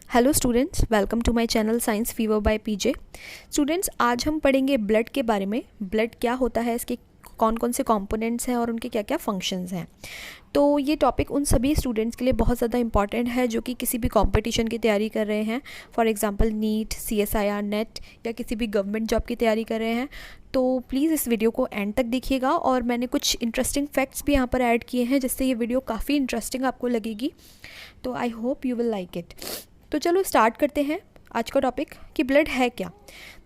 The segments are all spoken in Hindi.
Hello students, welcome to my channel science fever by PJ. Students, आज हम पढ़ेंगे ब्लड के बारे में। ब्लड क्या होता है, इसके कौन कौन से कंपोनेंट्स हैं और उनके क्या क्या फंक्शंस हैं। तो ये टॉपिक उन सभी स्टूडेंट्स के लिए बहुत ज़्यादा इंपॉर्टेंट है जो कि किसी भी कंपटीशन की तैयारी कर रहे हैं, for example NEET, CSIR, NET या किसी भी गवर्नमेंट जॉब की तैयारी कर रहे हैं। तो प्लीज़ इस वीडियो को एंड तक देखिएगा और मैंने कुछ इंटरेस्टिंग फैक्ट्स भी यहाँ पर ऐड किए हैं जिससे ये वीडियो काफ़ी इंटरेस्टिंग आपको लगेगी। तो I hope you will like it. तो चलो स्टार्ट करते हैं आज का टॉपिक कि ब्लड है क्या।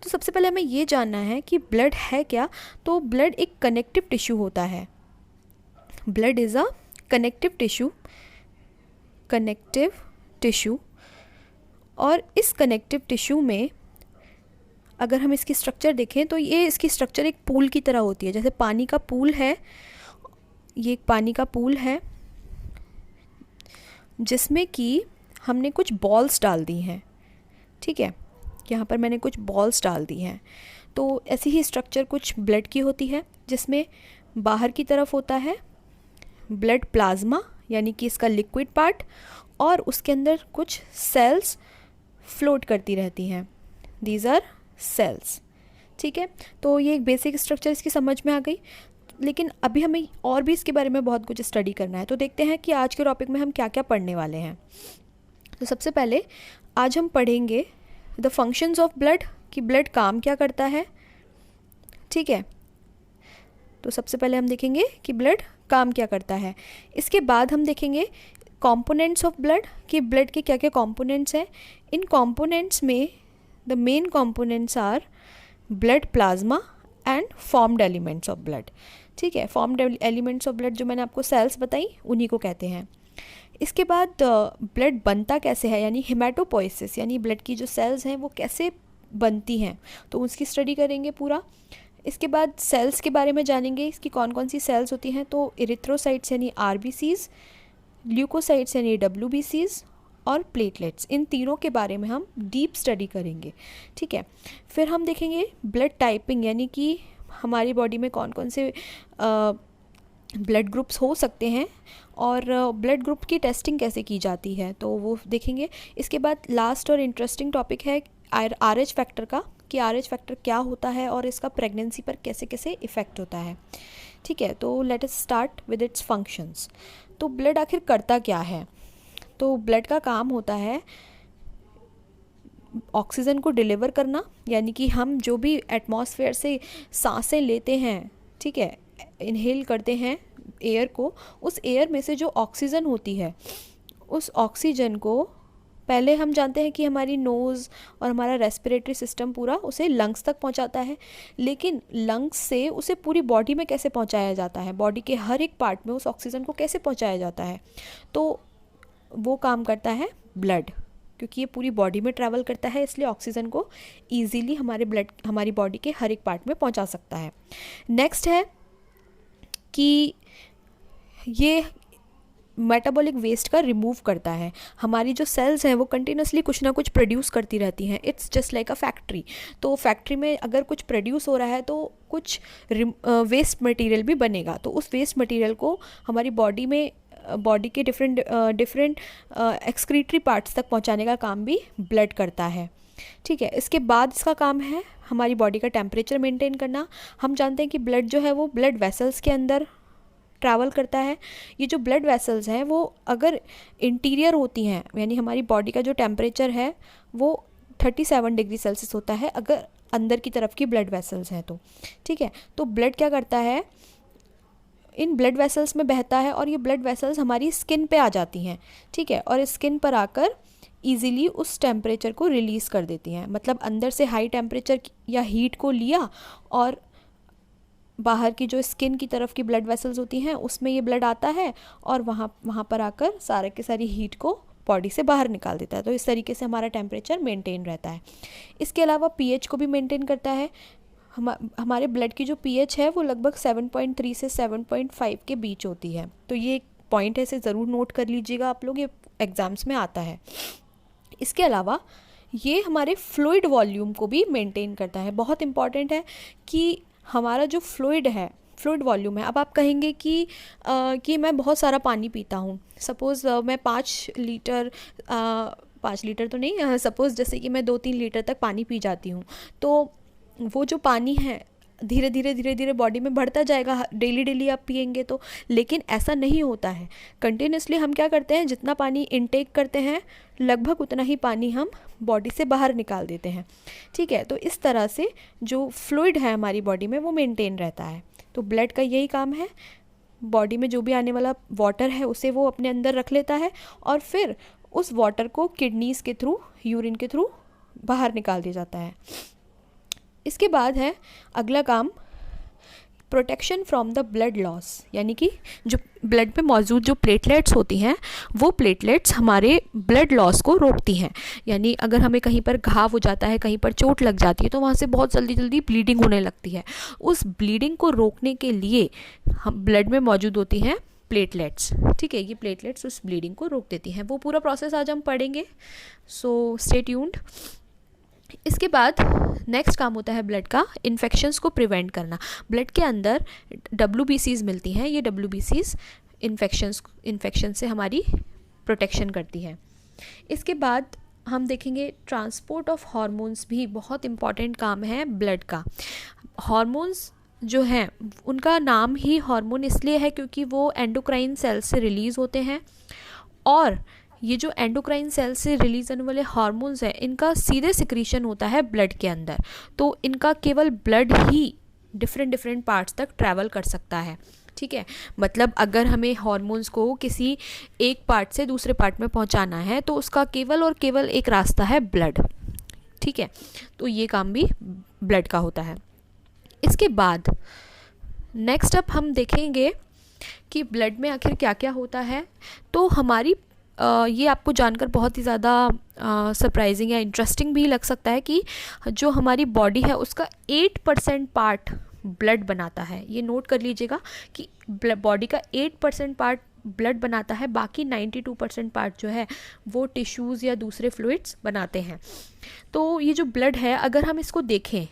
तो सबसे पहले हमें ये जानना है कि ब्लड है क्या। तो ब्लड एक कनेक्टिव टिश्यू होता है। Blood is a connective tissue और इस कनेक्टिव टिश्यू में अगर हम इसकी स्ट्रक्चर देखें तो ये इसकी स्ट्रक्चर एक पूल की तरह होती है। जैसे पानी का पूल है, ये एक पानी का पूल है जिसमें कि हमने कुछ बॉल्स डाल दी हैं। ठीक है, यहाँ पर मैंने कुछ बॉल्स डाल दी हैं। तो ऐसी ही स्ट्रक्चर कुछ ब्लड की होती है जिसमें बाहर की तरफ होता है ब्लड प्लाज्मा, यानी कि इसका लिक्विड पार्ट, और उसके अंदर कुछ सेल्स फ्लोट करती रहती हैं। These are cells. ठीक है, तो ये एक बेसिक स्ट्रक्चर इसकी समझ में आ गई। लेकिन अभी हमें और भी इसके बारे में बहुत कुछ स्टडी करना है। तो देखते हैं कि आज के टॉपिक में हम क्या क्या पढ़ने वाले हैं। तो सबसे पहले आज हम पढ़ेंगे द फंक्शंस ऑफ ब्लड, कि ब्लड काम क्या करता है। ठीक है, तो सबसे पहले हम देखेंगे कि ब्लड काम क्या करता है। इसके बाद हम देखेंगे कंपोनेंट्स ऑफ ब्लड, कि ब्लड के क्या क्या कंपोनेंट्स हैं। इन कंपोनेंट्स में the main components are blood plasma and formed elements of blood. ठीक है, फॉर्म्ड एलिमेंट्स ऑफ ब्लड जो मैंने आपको सेल्स बताई उन्हीं को कहते हैं। इसके बाद ब्लड बनता कैसे है, यानी हेमाटोपोइसिस, यानी ब्लड की जो सेल्स हैं वो कैसे बनती हैं, तो उसकी स्टडी करेंगे पूरा। इसके बाद सेल्स के बारे में जानेंगे, इसकी कौन कौन सी सेल्स होती हैं। तो इरिथ्रोसाइट्स यानी RBCs, ल्यूकोसाइट्स यानी WBCs और प्लेटलेट्स, इन तीनों के बारे में हम डीप स्टडी करेंगे। ठीक है, फिर हम देखेंगे ब्लड टाइपिंग, यानी कि हमारी बॉडी में कौन कौन से ब्लड ग्रुप्स हो सकते हैं और ब्लड ग्रुप की टेस्टिंग कैसे की जाती है, तो वो देखेंगे। इसके बाद लास्ट और इंटरेस्टिंग टॉपिक है RH फैक्टर का, कि RH फैक्टर क्या होता है और इसका प्रेगनेंसी पर कैसे कैसे इफ़ेक्ट होता है। ठीक है, तो let us start with its functions. तो ब्लड आखिर करता क्या है। तो ब्लड का काम होता है ऑक्सीजन को डिलीवर करना, यानी कि हम जो भी एटमॉस्फेयर से सांसें लेते हैं, ठीक है, इनहेल करते हैं एयर को, उस एयर में से जो ऑक्सीजन होती है उस ऑक्सीजन को पहले हम जानते हैं कि हमारी नोज़ और हमारा रेस्पिरेटरी सिस्टम पूरा उसे लंग्स तक पहुंचाता है। लेकिन लंग्स से उसे पूरी बॉडी में कैसे पहुंचाया जाता है, बॉडी के हर एक पार्ट में उस ऑक्सीजन को कैसे पहुंचाया जाता है, तो वो काम करता है ब्लड। क्योंकि ये पूरी बॉडी में ट्रैवल करता है, इसलिए ऑक्सीजन को ईजीली हमारी बॉडी के हर एक पार्ट में पहुंचा सकता है। नेक्स्ट है कि ये मेटाबॉलिक वेस्ट का रिमूव करता है। हमारी जो सेल्स हैं वो कंटिन्यूसली कुछ ना कुछ प्रोड्यूस करती रहती हैं। It's just like a factory. तो फैक्ट्री में अगर कुछ प्रोड्यूस हो रहा है तो कुछ वेस्ट मटेरियल भी बनेगा। तो उस वेस्ट मटेरियल को हमारी बॉडी के डिफरेंट एक्सक्रीटरी पार्ट्स तक पहुंचाने का काम भी ब्लड करता है। ठीक है, इसके बाद इसका काम है हमारी बॉडी का टेम्परेचर मेंटेन करना। हम जानते हैं कि ब्लड जो है वो ब्लड वेसल्स के अंदर ट्रैवल करता है। ये जो ब्लड वेसल्स हैं वो अगर इंटीरियर होती हैं, यानी हमारी बॉडी का जो टेम्परेचर है वो 37 डिग्री सेल्सियस होता है अगर अंदर की तरफ की ब्लड वेसल्स हैं तो। ठीक है, तो ब्लड क्या करता है, इन ब्लड वेसल्स में बहता है और ये ब्लड वेसल्स हमारी स्किन पे आ जाती हैं। ठीक है, और स्किन पर आकर ईज़िली उस टेम्परेचर को रिलीज़ कर देती हैं। मतलब अंदर से हाई टेम्परेचर या हीट को लिया और बाहर की जो स्किन की तरफ की ब्लड वेसल्स होती हैं उसमें ये ब्लड आता है और वहाँ पर आकर सारे के सारी हीट को बॉडी से बाहर निकाल देता है। तो इस तरीके से हमारा टेम्परेचर मेंटेन रहता है। इसके अलावा pH को भी मेंटेन करता है। हमारे ब्लड की जो pH है वो लगभग 7.3 से 7.5 के बीच होती है। तो ये एक पॉइंट है, इसे ज़रूर नोट कर लीजिएगा आप लोग, ये एग्ज़ाम्स में आता है। इसके अलावा ये हमारे फ्लूइड वॉल्यूम को भी मेंटेन करता है। बहुत इंपॉर्टेंट है कि हमारा जो फ्लूइड वॉल्यूम है। अब आप कहेंगे कि मैं बहुत सारा पानी पीता हूँ, सपोज़ मैं 5 लीटर 5 लीटर तो नहीं, सपोज़ जैसे कि मैं 2-3 लीटर तक पानी पी जाती हूँ, तो वो जो पानी है धीरे धीरे बॉडी में बढ़ता जाएगा, डेली आप पिएंगे तो। लेकिन ऐसा नहीं होता है। कंटिन्यूसली हम क्या करते हैं, जितना पानी इनटेक करते हैं लगभग उतना ही पानी हम बॉडी से बाहर निकाल देते हैं, ठीक है। तो इस तरह से जो फ्लूइड है हमारी बॉडी में वो मेंटेन रहता है। तो ब्लड का यही काम है, बॉडी में जो भी आने वाला वाटर है उसे वो अपने अंदर रख लेता है और फिर उस वाटर को किडनीज़ के थ्रू, यूरिन के थ्रू बाहर निकाल दिया जाता है। इसके बाद है अगला काम, protection from the blood loss, यानी कि जो ब्लड में मौजूद जो प्लेटलेट्स होती हैं वो प्लेटलेट्स हमारे ब्लड लॉस को रोकती हैं। यानी अगर हमें कहीं पर घाव हो जाता है, कहीं पर चोट लग जाती है, तो वहाँ से बहुत जल्दी ब्लीडिंग होने लगती है। उस ब्लीडिंग को रोकने के लिए हम ब्लड में मौजूद होती हैं प्लेटलेट्स, ठीक है। ये प्लेटलेट्स उस ब्लीडिंग को रोक देती हैं। वो पूरा प्रोसेस आज हम पढ़ेंगे, सो स्टे ट्यून्ड। इसके बाद नेक्स्ट काम होता है ब्लड का, इन्फेक्शंस को प्रिवेंट करना। ब्लड के अंदर WBCs मिलती हैं, ये WBCs इन्फेक्शन से हमारी प्रोटेक्शन करती है। इसके बाद हम देखेंगे ट्रांसपोर्ट ऑफ हार्मोन्स भी बहुत इम्पॉर्टेंट काम है ब्लड का। हार्मोन्स जो हैं उनका नाम ही हार्मोन इसलिए है क्योंकि वो एंडोक्राइन सेल से रिलीज़ होते हैं, और ये जो एंडोक्राइन सेल से रिलीज होने वाले हार्मोन्स हैं इनका सीधे सिक्रीशन होता है ब्लड के अंदर। तो इनका केवल ब्लड ही डिफरेंट पार्ट्स तक ट्रैवल कर सकता है, ठीक है। मतलब अगर हमें हार्मोन्स को किसी एक पार्ट से दूसरे पार्ट में पहुंचाना है तो उसका केवल और केवल एक रास्ता है ब्लड, ठीक है। तो ये काम भी ब्लड का होता है। इसके बाद नेक्स्ट अप हम देखेंगे कि ब्लड में आखिर क्या क्या होता है। तो हमारी ये आपको जानकर बहुत ही ज़्यादा सरप्राइजिंग या इंटरेस्टिंग भी लग सकता है कि जो हमारी बॉडी है उसका 8% पार्ट ब्लड बनाता है। ये नोट कर लीजिएगा कि बॉडी का 8% पार्ट ब्लड बनाता है, बाकी 92% पार्ट जो है वो टिश्यूज़ या दूसरे फ्लूइड्स बनाते हैं। तो ये जो ब्लड है, अगर हम इसको देखें,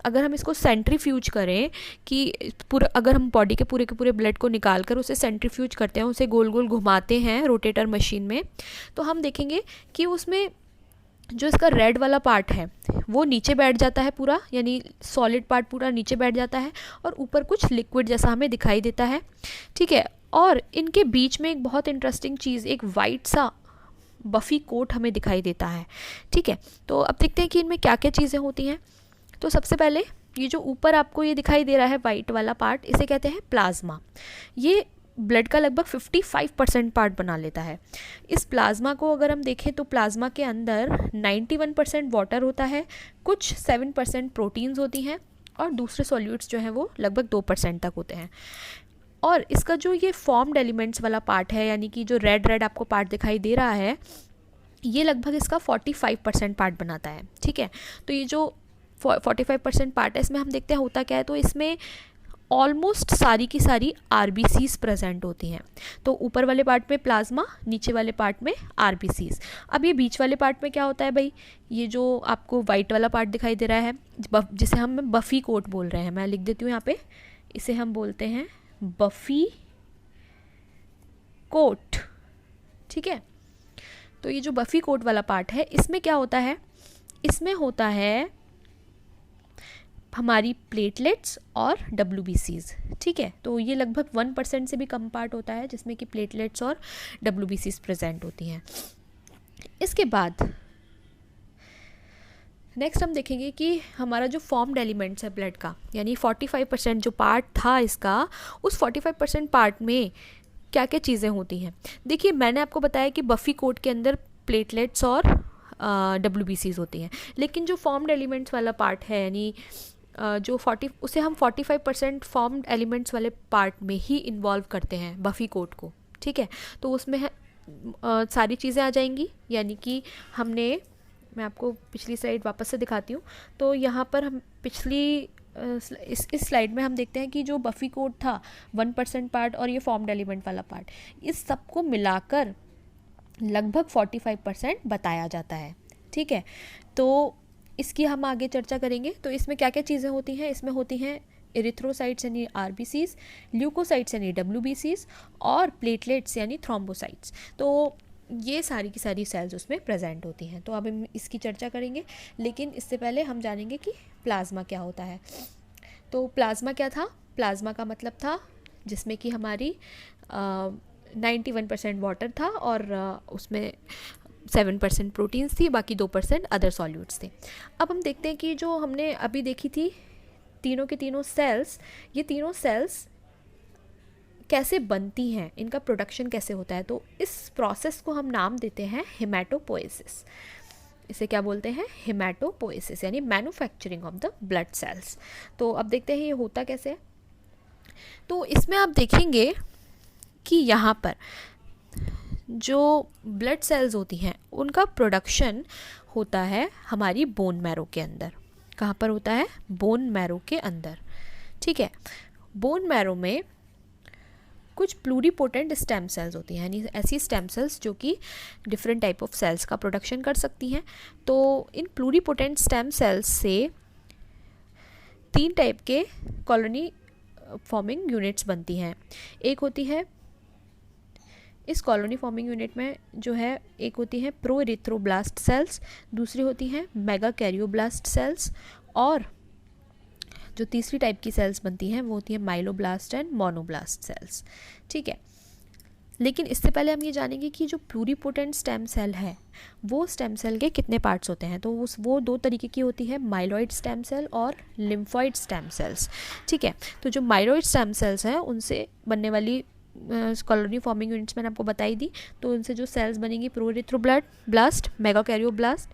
अगर हम इसको सेंट्रीफ्यूज करें कि पूरा, अगर हम बॉडी के पूरे ब्लड को निकाल कर उसे सेंट्रीफ्यूज करते हैं, उसे गोल गोल घुमाते हैं रोटेटर मशीन में, तो हम देखेंगे कि उसमें जो इसका रेड वाला पार्ट है वो नीचे बैठ जाता है पूरा, यानी सॉलिड पार्ट पूरा नीचे बैठ जाता है और ऊपर कुछ लिक्विड जैसा हमें दिखाई देता है, ठीक है। और इनके बीच में एक बहुत इंटरेस्टिंग चीज़, एक वाइट सा बफी कोट हमें दिखाई देता है, ठीक है। तो अब देखते हैं कि इनमें क्या क्या चीज़ें होती हैं। तो सबसे पहले ये जो ऊपर आपको ये दिखाई दे रहा है वाइट वाला पार्ट, इसे कहते हैं प्लाज्मा। ये ब्लड का लगभग 55% पार्ट बना लेता है। इस प्लाज्मा को अगर हम देखें तो प्लाज्मा के अंदर 91% वाटर होता है, कुछ 7% प्रोटीन्स होती हैं और दूसरे सॉल्यूट्स जो हैं वो लगभग 2% तक होते हैं। और इसका जो ये फॉर्म्ड एलिमेंट्स वाला पार्ट है, यानी कि जो रेड आपको पार्ट दिखाई दे रहा है, ये लगभग इसका 45% पार्ट बनाता है, ठीक है। तो ये जो 45% पार्ट है, इसमें हम देखते हैं होता क्या है। तो इसमें ऑलमोस्ट सारी की सारी RBCs प्रेजेंट होती हैं। तो ऊपर वाले पार्ट में प्लाज्मा, नीचे वाले पार्ट में RBCs। अब ये बीच वाले पार्ट में क्या होता है भाई, ये जो आपको वाइट वाला पार्ट दिखाई दे रहा है जिसे हम बफी कोट बोल रहे हैं, मैं लिख देती हूँ यहाँ पे, इसे हम बोलते हैं बफी कोट, ठीक है। तो ये जो बफी कोट वाला पार्ट है, इसमें क्या होता है, इसमें होता है हमारी प्लेटलेट्स और WBCs, ठीक है। तो ये लगभग 1% से भी कम पार्ट होता है जिसमें कि प्लेटलेट्स और WBCs प्रेजेंट होती हैं। इसके बाद नेक्स्ट हम देखेंगे कि हमारा जो फॉर्म्ड एलिमेंट्स है ब्लड का, यानी 45% जो पार्ट था इसका, उस 45% पार्ट में क्या क्या चीज़ें होती हैं। देखिए, मैंने आपको बताया कि बफी कोट के अंदर प्लेटलेट्स और WBCs होती हैं, लेकिन जो फॉर्म्ड एलिमेंट्स वाला पार्ट है, यानी जो 40, उसे हम 45% फॉर्म्ड एलिमेंट्स वाले पार्ट में ही इन्वॉल्व करते हैं बफी कोट को, ठीक है। तो उसमें सारी चीज़ें आ जाएंगी, यानी कि मैं आपको पिछली स्लाइड वापस से दिखाती हूँ। तो यहाँ पर हम इस स्लाइड में हम देखते हैं कि जो बफी कोट था 1% पार्ट और ये फॉर्म्ड एलिमेंट वाला पार्ट, इस सब को मिलाकर लगभग 45% बताया जाता है, ठीक है। तो इसकी हम आगे चर्चा करेंगे। तो इसमें क्या क्या चीज़ें होती हैं, इसमें होती हैं एरिथ्रोसाइट्स यानी RBCs, ल्यूकोसाइट्स यानी WBCs और प्लेटलेट्स यानी थ्रोम्बोसाइट्स। तो ये सारी की सारी सेल्स उसमें प्रेजेंट होती हैं। तो अब हम इसकी चर्चा करेंगे, लेकिन इससे पहले हम जानेंगे कि प्लाज्मा क्या होता है। तो प्लाज्मा क्या था? प्लाज्मा का मतलब था जिसमें कि हमारी 91% वाटर था और उसमें 7% प्रोटीन्स थी, बाकी 2% अदर सॉल्यूट्स थे। अब हम देखते हैं कि जो हमने अभी देखी थी तीनों के तीनों सेल्स, ये तीनों सेल्स कैसे बनती हैं, इनका प्रोडक्शन कैसे होता है। तो इस प्रोसेस को हम नाम देते हैं हेमाटोपोएसिस। इसे क्या बोलते हैं? हेमाटोपोएसिस, यानी manufacturing of the blood cells. तो अब देखते हैं ये होता कैसे है। तो इसमें आप देखेंगे कि यहाँ पर जो ब्लड सेल्स होती हैं उनका प्रोडक्शन होता है हमारी बोन मैरो के अंदर। कहाँ पर होता है? बोन मैरो के अंदर। ठीक है, बोन मैरो में कुछ प्लूरीपोटेंट स्टेम सेल्स होती हैं, यानी ऐसी स्टेम सेल्स जो कि डिफरेंट टाइप ऑफ सेल्स का प्रोडक्शन कर सकती हैं। तो इन प्लूरीपोटेंट स्टेम सेल्स से 3 टाइप के कॉलोनी फॉर्मिंग यूनिट्स बनती हैं। एक होती है, इस कॉलोनी फॉर्मिंग यूनिट में जो है, एक होती है प्रो एरिथ्रोब्लास्ट सेल्स, दूसरी होती हैं मेगा कैरियोब्लास्ट सेल्स, और जो तीसरी टाइप की सेल्स बनती हैं वो होती है माइलोब्लास्ट एंड मोनोब्लास्ट सेल्स। ठीक है, लेकिन इससे पहले हम ये जानेंगे कि जो प्लूरीपोटेंट स्टेम सेल है वो स्टेम सेल के कितने पार्ट्स होते हैं। तो वो 2 तरीके की होती है, माइलॉइड स्टेम सेल और लिम्फॉइड स्टेम सेल्स। ठीक है, तो जो माइलॉइड स्टेम सेल्स हैं उनसे बनने वाली कॉलोनी फॉर्मिंग यूनिट्स मैंने आपको बताई दी। तो उनसे जो सेल्स बनेंगी pro erythroblast, mega karyoblast,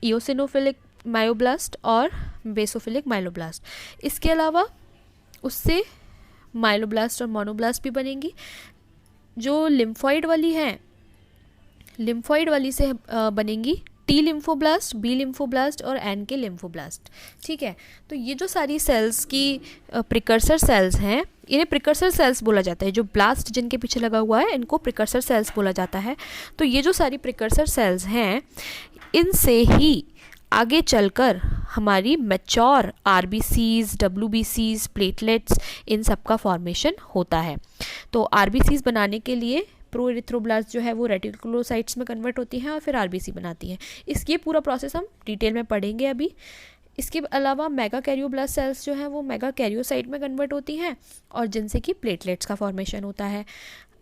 eosinophilic myoblast और बेसोफिलिक माइलोब्लास्ट। इसके अलावा उससे माइलोब्लास्ट और मोनोब्लास्ट भी बनेंगी। जो लिम्फॉइड वाली हैं, लिम्फॉइड वाली से बनेंगी टी लिम्फोब्लास्ट, बी लिम्फोब्लास्ट और एन के लिम्फोब्लास्ट। ठीक है, तो ये जो सारी सेल्स की प्रिकर्सर सेल्स हैं, इन्हें प्रिकर्सर सेल्स बोला जाता है। जो ब्लास्ट जिनके पीछे लगा हुआ है इनको प्रिकर्सर सेल्स बोला जाता है। तो ये जो सारी प्रिकर्सर सेल्स हैं इनसे ही आगे चलकर हमारी मैच्योर आरबीसीज, डब्ल्यूबीसीज, प्लेटलेट्स, इन सब का फॉर्मेशन होता है। तो आरबीसीज बनाने के लिए प्रो एरिथ्रोब्लास्ट जो है वो रेटिकुलोसाइट्स में कन्वर्ट होती हैं और फिर आरबीसी बनाती हैं। ये पूरा प्रोसेस हम डिटेल में पढ़ेंगे अभी। इसके अलावा मेगा कैरियोब्लास्ट सेल्स जो हैं वो मेगा कैरियोसाइट में कन्वर्ट होती हैं और जिनसे कि प्लेटलेट्स का फॉर्मेशन होता है।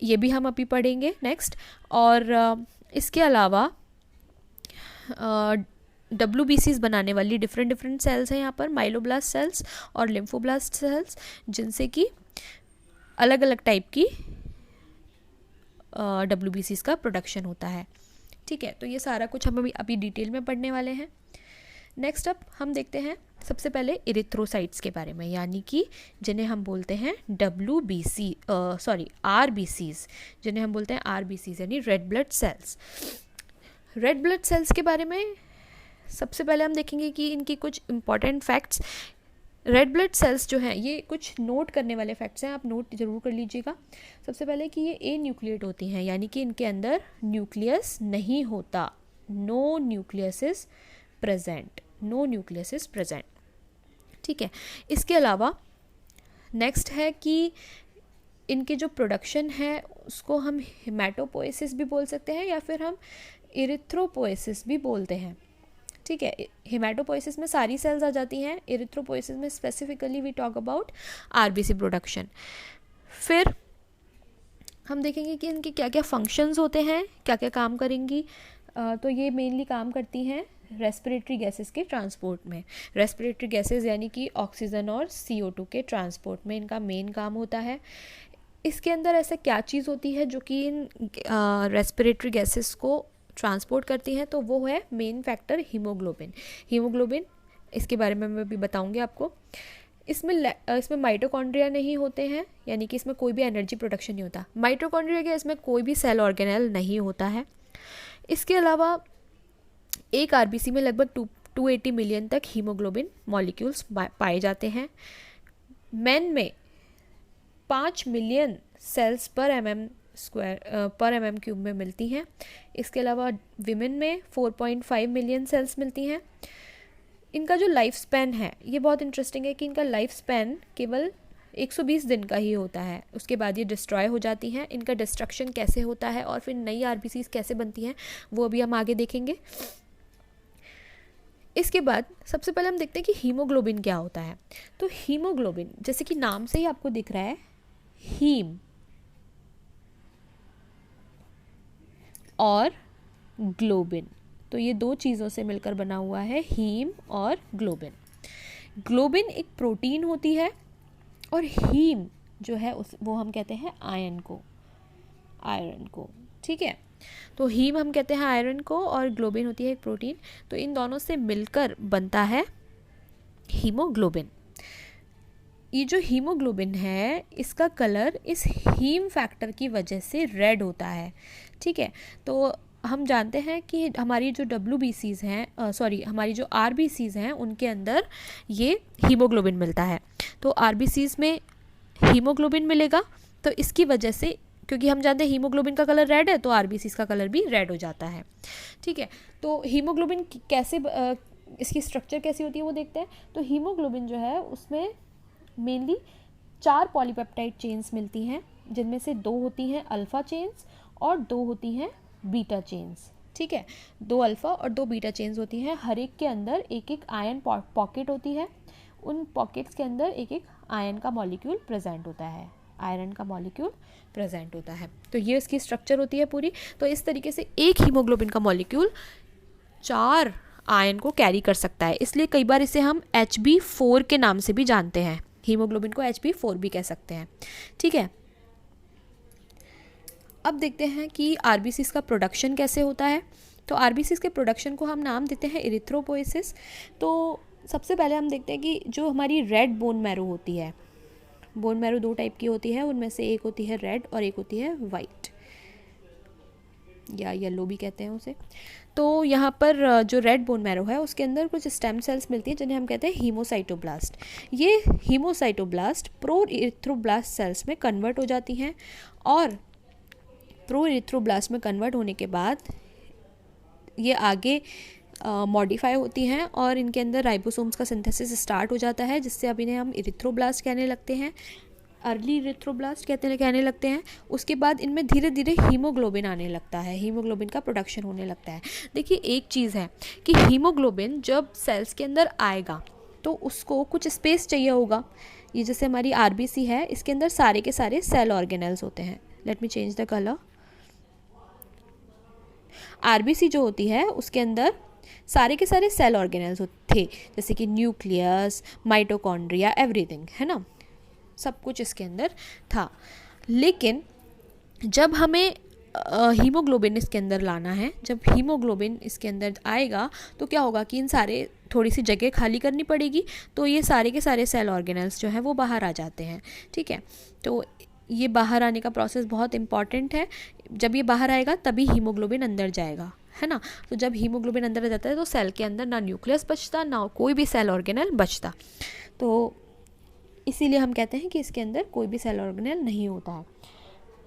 ये भी हम अभी पढ़ेंगे नेक्स्ट। और इसके अलावा WBCs बनाने वाली डिफरेंट सेल्स हैं यहाँ पर, माइलोब्लास्ट सेल्स और लिम्फोब्लास्ट सेल्स, जिनसे कि अलग अलग टाइप की WBCs का प्रोडक्शन होता है। ठीक है, तो ये सारा कुछ हम अभी डिटेल में पढ़ने वाले हैं। नेक्स्ट अप हम देखते हैं सबसे पहले इरिथ्रोसाइट्स के बारे में, यानी कि जिन्हें हम बोलते हैं RBCs, जिन्हें हम बोलते हैं RBCs यानी red blood cells. Red blood cells के बारे में सबसे पहले हम देखेंगे कि इनकी कुछ important facts. Red blood cells जो हैं ये कुछ नोट करने वाले फैक्ट्स हैं, आप नोट जरूर कर लीजिएगा। सबसे पहले कि ये ए न्यूक्लिएट होती हैं, यानी कि इनके अंदर न्यूक्लियस नहीं होता। No nucleus is present, no nucleus is present. ठीक है, इसके अलावा नेक्स्ट है कि इनके जो प्रोडक्शन है उसको हम हेमाटोपोएसिस भी बोल सकते हैं या फिर हम इरिथ्रोपोएसिस भी बोलते हैं। ठीक है, हेमाटोपोएसिस में सारी सेल्स आ जाती हैं, इरिथ्रोपोएसिस में specifically we talk about RBC production. फिर हम देखेंगे कि इनके क्या क्या फंक्शंस होते हैं, क्या क्या काम करेंगी। तो ये मेनली काम करती हैं रेस्पिरेटरी गैसेस के ट्रांसपोर्ट में। रेस्पिरेटरी गैसेस यानी कि ऑक्सीजन और CO2 के ट्रांसपोर्ट में इनका मेन काम होता है। इसके अंदर ऐसा क्या चीज़ होती है जो कि इन रेस्पिरेटरी गैसेस को ट्रांसपोर्ट करती हैं, तो वो है मेन फैक्टर हीमोग्लोबिन। हीमोग्लोबिन, इसके बारे में मैं भी बताऊंगी आपको। इसमें माइटोकॉन्ड्रिया नहीं होते हैं, यानी कि इसमें कोई भी एनर्जी प्रोडक्शन नहीं होता। माइटोकॉन्ड्रिया के इसमें कोई भी सेल ऑर्गेनेल नहीं होता है। इसके अलावा एक आरबीसी में लगभग 280 मिलियन तक हीमोग्लोबिन मॉलिक्यूल्स पाए जाते हैं। मेन में 5 मिलियन सेल्स पर mm क्यूब में मिलती हैं। इसके अलावा विमेन में 4.5 मिलियन सेल्स मिलती हैं। इनका जो लाइफ स्पैन है ये बहुत इंटरेस्टिंग है कि इनका लाइफ स्पैन केवल 120 दिन का ही होता है, उसके बाद ये डिस्ट्रॉय हो जाती हैं। इनका डिस्ट्रक्शन कैसे होता है और फिर नई आरबीसीज कैसे बनती हैं वो अभी हम आगे देखेंगे। इसके बाद सबसे पहले हम देखते हैं कि हीमोग्लोबिन क्या होता है। तो हीमोग्लोबिन जैसे कि नाम से ही आपको दिख रहा है, हीम और ग्लोबिन, तो ये दो चीज़ों से मिलकर बना हुआ है हीम और ग्लोबिन। ग्लोबिन एक प्रोटीन होती है और हीम जो है वो हम कहते हैं आयरन को, ठीक है। तो हीम हम कहते हैं आयरन को और ग्लोबिन होती है एक प्रोटीन, तो इन दोनों से मिलकर बनता है हीमोग्लोबिन। ये जो हीमोग्लोबिन है इसका कलर इस हीम फैक्टर की वजह से रेड होता है, ठीक है। तो हम जानते हैं कि हमारी जो WBCs हैं, हमारी जो RBCs हैं उनके अंदर ये हीमोग्लोबिन मिलता है। तो RBCs में हीमोग्लोबिन मिलेगा, तो इसकी वजह से, क्योंकि हम जानते हैं हीमोग्लोबिन का कलर रेड है, तो RBCs का कलर भी रेड हो जाता है, ठीक है। तो हीमोग्लोबिन कैसे इसकी स्ट्रक्चर कैसी होती है वो देखते हैं। तो हीमोग्लोबिन जो है उसमें मेनली 4 पॉलीपेप्टाइड चेन्स मिलती हैं, जिनमें से 2 होती हैं अल्फ़ा चेन्स और 2 होती हैं बीटा चेन्स, ठीक है। 2 अल्फ़ा और 2 बीटा चेन्स होती हैं। हर एक के अंदर एक एक आयन पॉकेट होती है, उन पॉकेट्स के अंदर एक एक आयन का मॉलिक्यूल प्रेजेंट होता है, आयरन का मॉलिक्यूल प्रेजेंट होता है। तो ये इसकी स्ट्रक्चर होती है पूरी। तो इस तरीके से एक हीमोग्लोबिन का मॉलिक्यूल 4 आयन को कैरी कर सकता है, इसलिए कई बार इसे हम HB4 के नाम से भी जानते हैं। हीमोग्लोबिन को HB4 भी कह सकते हैं, ठीक है। अब देखते हैं कि आरबीसीज का प्रोडक्शन कैसे होता है। तो आरबीसीज के प्रोडक्शन को हम नाम देते हैं इरिथ्रोपोइसिस। तो सबसे पहले हम देखते हैं कि जो हमारी रेड बोन मैरो होती है, बोन मैरो 2 टाइप की होती है, उनमें से एक होती है रेड और एक होती है वाइट या येलो भी कहते हैं उसे। तो यहाँ पर जो रेड बोन मैरो है उसके अंदर कुछ स्टेम सेल्स मिलती हैं जिन्हें हम कहते हैं हीमोसाइटोब्लास्ट। ये हीमोसाइटोब्लास्ट प्रो इरिथ्रोब्लास्ट सेल्स में कन्वर्ट हो जाती हैं और प्रो इरिथ्रोब्लास्ट में कन्वर्ट होने के बाद ये आगे मॉडिफाई होती हैं और इनके अंदर राइबोसोम्स का सिंथेसिस स्टार्ट हो जाता है, जिससे अब इन्हें हम इरिथ्रोब्लास्ट कहने लगते हैं, अर्ली इरिथ्रोब्लास्ट कहने लगते हैं। उसके बाद इनमें धीरे धीरे हीमोग्लोबिन आने लगता है, हीमोग्लोबिन का प्रोडक्शन होने लगता है। देखिए एक चीज़ है कि हीमोग्लोबिन जब सेल्स के अंदर आएगा तो उसको कुछ स्पेस चाहिए होगा। ये जैसे हमारी आरबीसी है, इसके अंदर सारे के सारे सेल ऑर्गेनेल्स होते हैं। Let me change the colour. RBC जो होती है उसके अंदर सारे के सारे सेल ऑर्गेनेल्स थे, जैसे कि न्यूक्लियस, माइटोकॉन्ड्रिया, एवरीथिंग, है ना, सब कुछ इसके अंदर था। लेकिन जब हमें हीमोग्लोबिन इसके अंदर लाना है, जब हीमोग्लोबिन इसके अंदर आएगा तो क्या होगा कि इन सारे थोड़ी सी जगह खाली करनी पड़ेगी, तो ये सारे के सारे सेल ऑर्गेनेल्स जो हैं वो बाहर आ जाते हैं, ठीक है। तो ये बाहर आने का प्रोसेस बहुत इंपॉर्टेंट है। जब ये बाहर आएगा तभी हीमोग्लोबिन अंदर जाएगा, है ना। तो जब हीमोग्लोबिन अंदर आ जाता है तो सेल के अंदर ना न्यूक्लियस बचता, ना कोई भी सेल ऑर्गेनेल बचता। तो इसीलिए हम कहते हैं कि इसके अंदर कोई भी सेल ऑर्गेनेल नहीं होता है।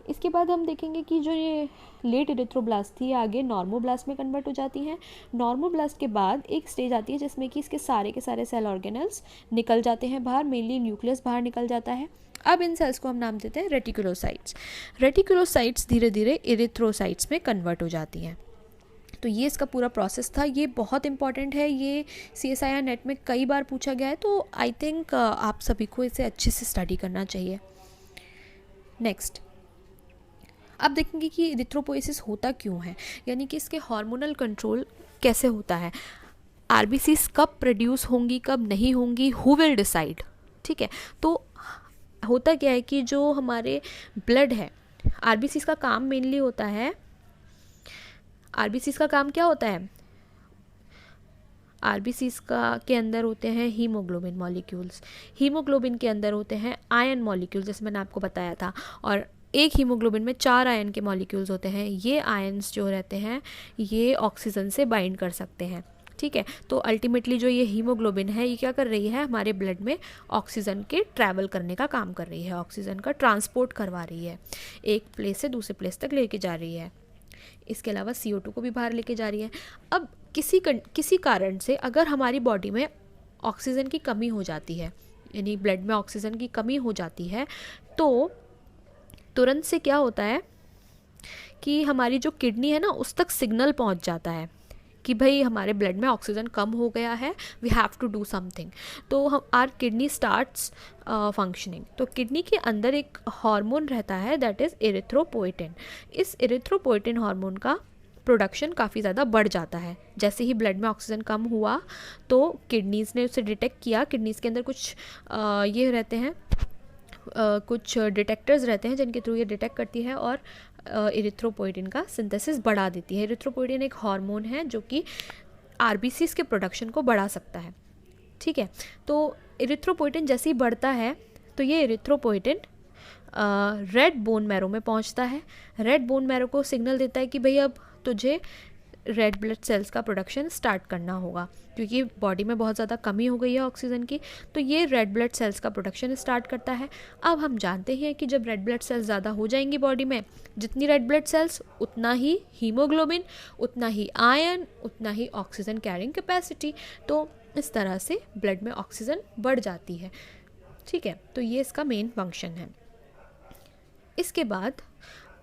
इसके बाद हम देखेंगे कि जो ये लेट इरिथ्रोब्लास्ट थी आगे नॉर्मोब्लास्ट में कन्वर्ट हो जाती हैं। नॉर्मोब्लास्ट के बाद एक स्टेज आती है जिसमें कि इसके सारे के सारे सेल ऑर्गेनल्स निकल जाते हैं बाहर, मेनली न्यूक्लियस बाहर निकल जाता है। अब इन सेल्स को हम नाम देते हैं रेटिकुलोसाइट्स। रेटिकुलोसाइट्स धीरे धीरे इरिथ्रोसाइट्स में कन्वर्ट हो जाती हैं। तो ये इसका पूरा प्रोसेस था। ये बहुत इंपॉर्टेंट है, ये CSIR नेट में कई बार पूछा गया है, तो आई थिंक आप सभी को इसे अच्छे से स्टडी करना चाहिए। नेक्स्ट अब देखेंगे कि इरिथ्रोपोइसिस होता क्यों है, यानी कि इसके हार्मोनल कंट्रोल कैसे होता है, आरबीसीज कब प्रोड्यूस होंगी कब नहीं होंगी, हु विल डिसाइड, ठीक है। तो होता क्या है कि जो हमारे ब्लड है, आरबीसीज का काम मेनली होता है, आरबीसीज का काम क्या होता है, आरबीसीज का के अंदर होते हैं हीमोग्लोबिन मॉलिक्यूल्स, हीमोग्लोबिन के अंदर होते हैं आयन मॉलिक्यूल, जैसे मैंने आपको बताया था, और एक हीमोग्लोबिन में 4 आयन के मॉलिक्यूल्स होते हैं। ये आयन्स जो रहते हैं ये ऑक्सीजन से बाइंड कर सकते हैं, ठीक है। तो अल्टीमेटली जो ये हीमोग्लोबिन है ये क्या कर रही है, हमारे ब्लड में ऑक्सीजन के ट्रैवल करने का काम कर रही है, ऑक्सीजन का ट्रांसपोर्ट करवा रही है, एक प्लेस से दूसरे प्लेस तक लेके जा रही है। इसके अलावा CO2 को भी बाहर लेके जा रही है। अब किसी कारण से अगर हमारी बॉडी में ऑक्सीजन की कमी हो जाती है, यानी ब्लड में ऑक्सीजन की कमी हो जाती है, तो तुरंत से क्या होता है कि हमारी जो किडनी है ना उस तक सिग्नल पहुंच जाता है कि भाई हमारे ब्लड में ऑक्सीजन कम हो गया है, we have to do something. तो हम आर किडनी स्टार्ट्स फंक्शनिंग। तो किडनी के अंदर एक हार्मोन रहता है दैट इज़ एरिथ्रोपोइटिन। इस एरिथ्रोपोइटिन हार्मोन का प्रोडक्शन काफ़ी ज़्यादा बढ़ जाता है। जैसे ही ब्लड में ऑक्सीजन कम हुआ तो किडनीज़ ने उसे डिटेक्ट किया। किडनीज़ के अंदर कुछ ये रहते हैं, कुछ डिटेक्टर्स रहते हैं जिनके थ्रू ये डिटेक्ट करती है और एरिथ्रोपोइटिन का सिंथेसिस बढ़ा देती है। एरिथ्रोपोइटिन एक हार्मोन है जो कि आरबीसीज के प्रोडक्शन को बढ़ा सकता है, ठीक है। तो एरिथ्रोपोइटिन जैसे ही बढ़ता है तो ये एरिथ्रोपोइटिन रेड बोन मैरो में पहुंचता है। रेड बोन मैरो को सिग्नल देता है कि भाई अब तुझे रेड ब्लड सेल्स का प्रोडक्शन स्टार्ट करना होगा, क्योंकि बॉडी में बहुत ज़्यादा कमी हो गई है ऑक्सीजन की। तो ये रेड ब्लड सेल्स का प्रोडक्शन स्टार्ट करता है। अब हम जानते हैं कि जब रेड ब्लड सेल्स ज़्यादा हो जाएंगी बॉडी में, जितनी रेड ब्लड सेल्स उतना ही हीमोग्लोबिन, उतना ही आयरन, उतना ही ऑक्सीजन कैरिंग कैपेसिटी। तो इस तरह से ब्लड में ऑक्सीजन बढ़ जाती है, ठीक है। तो ये इसका मेन फंक्शन है। इसके बाद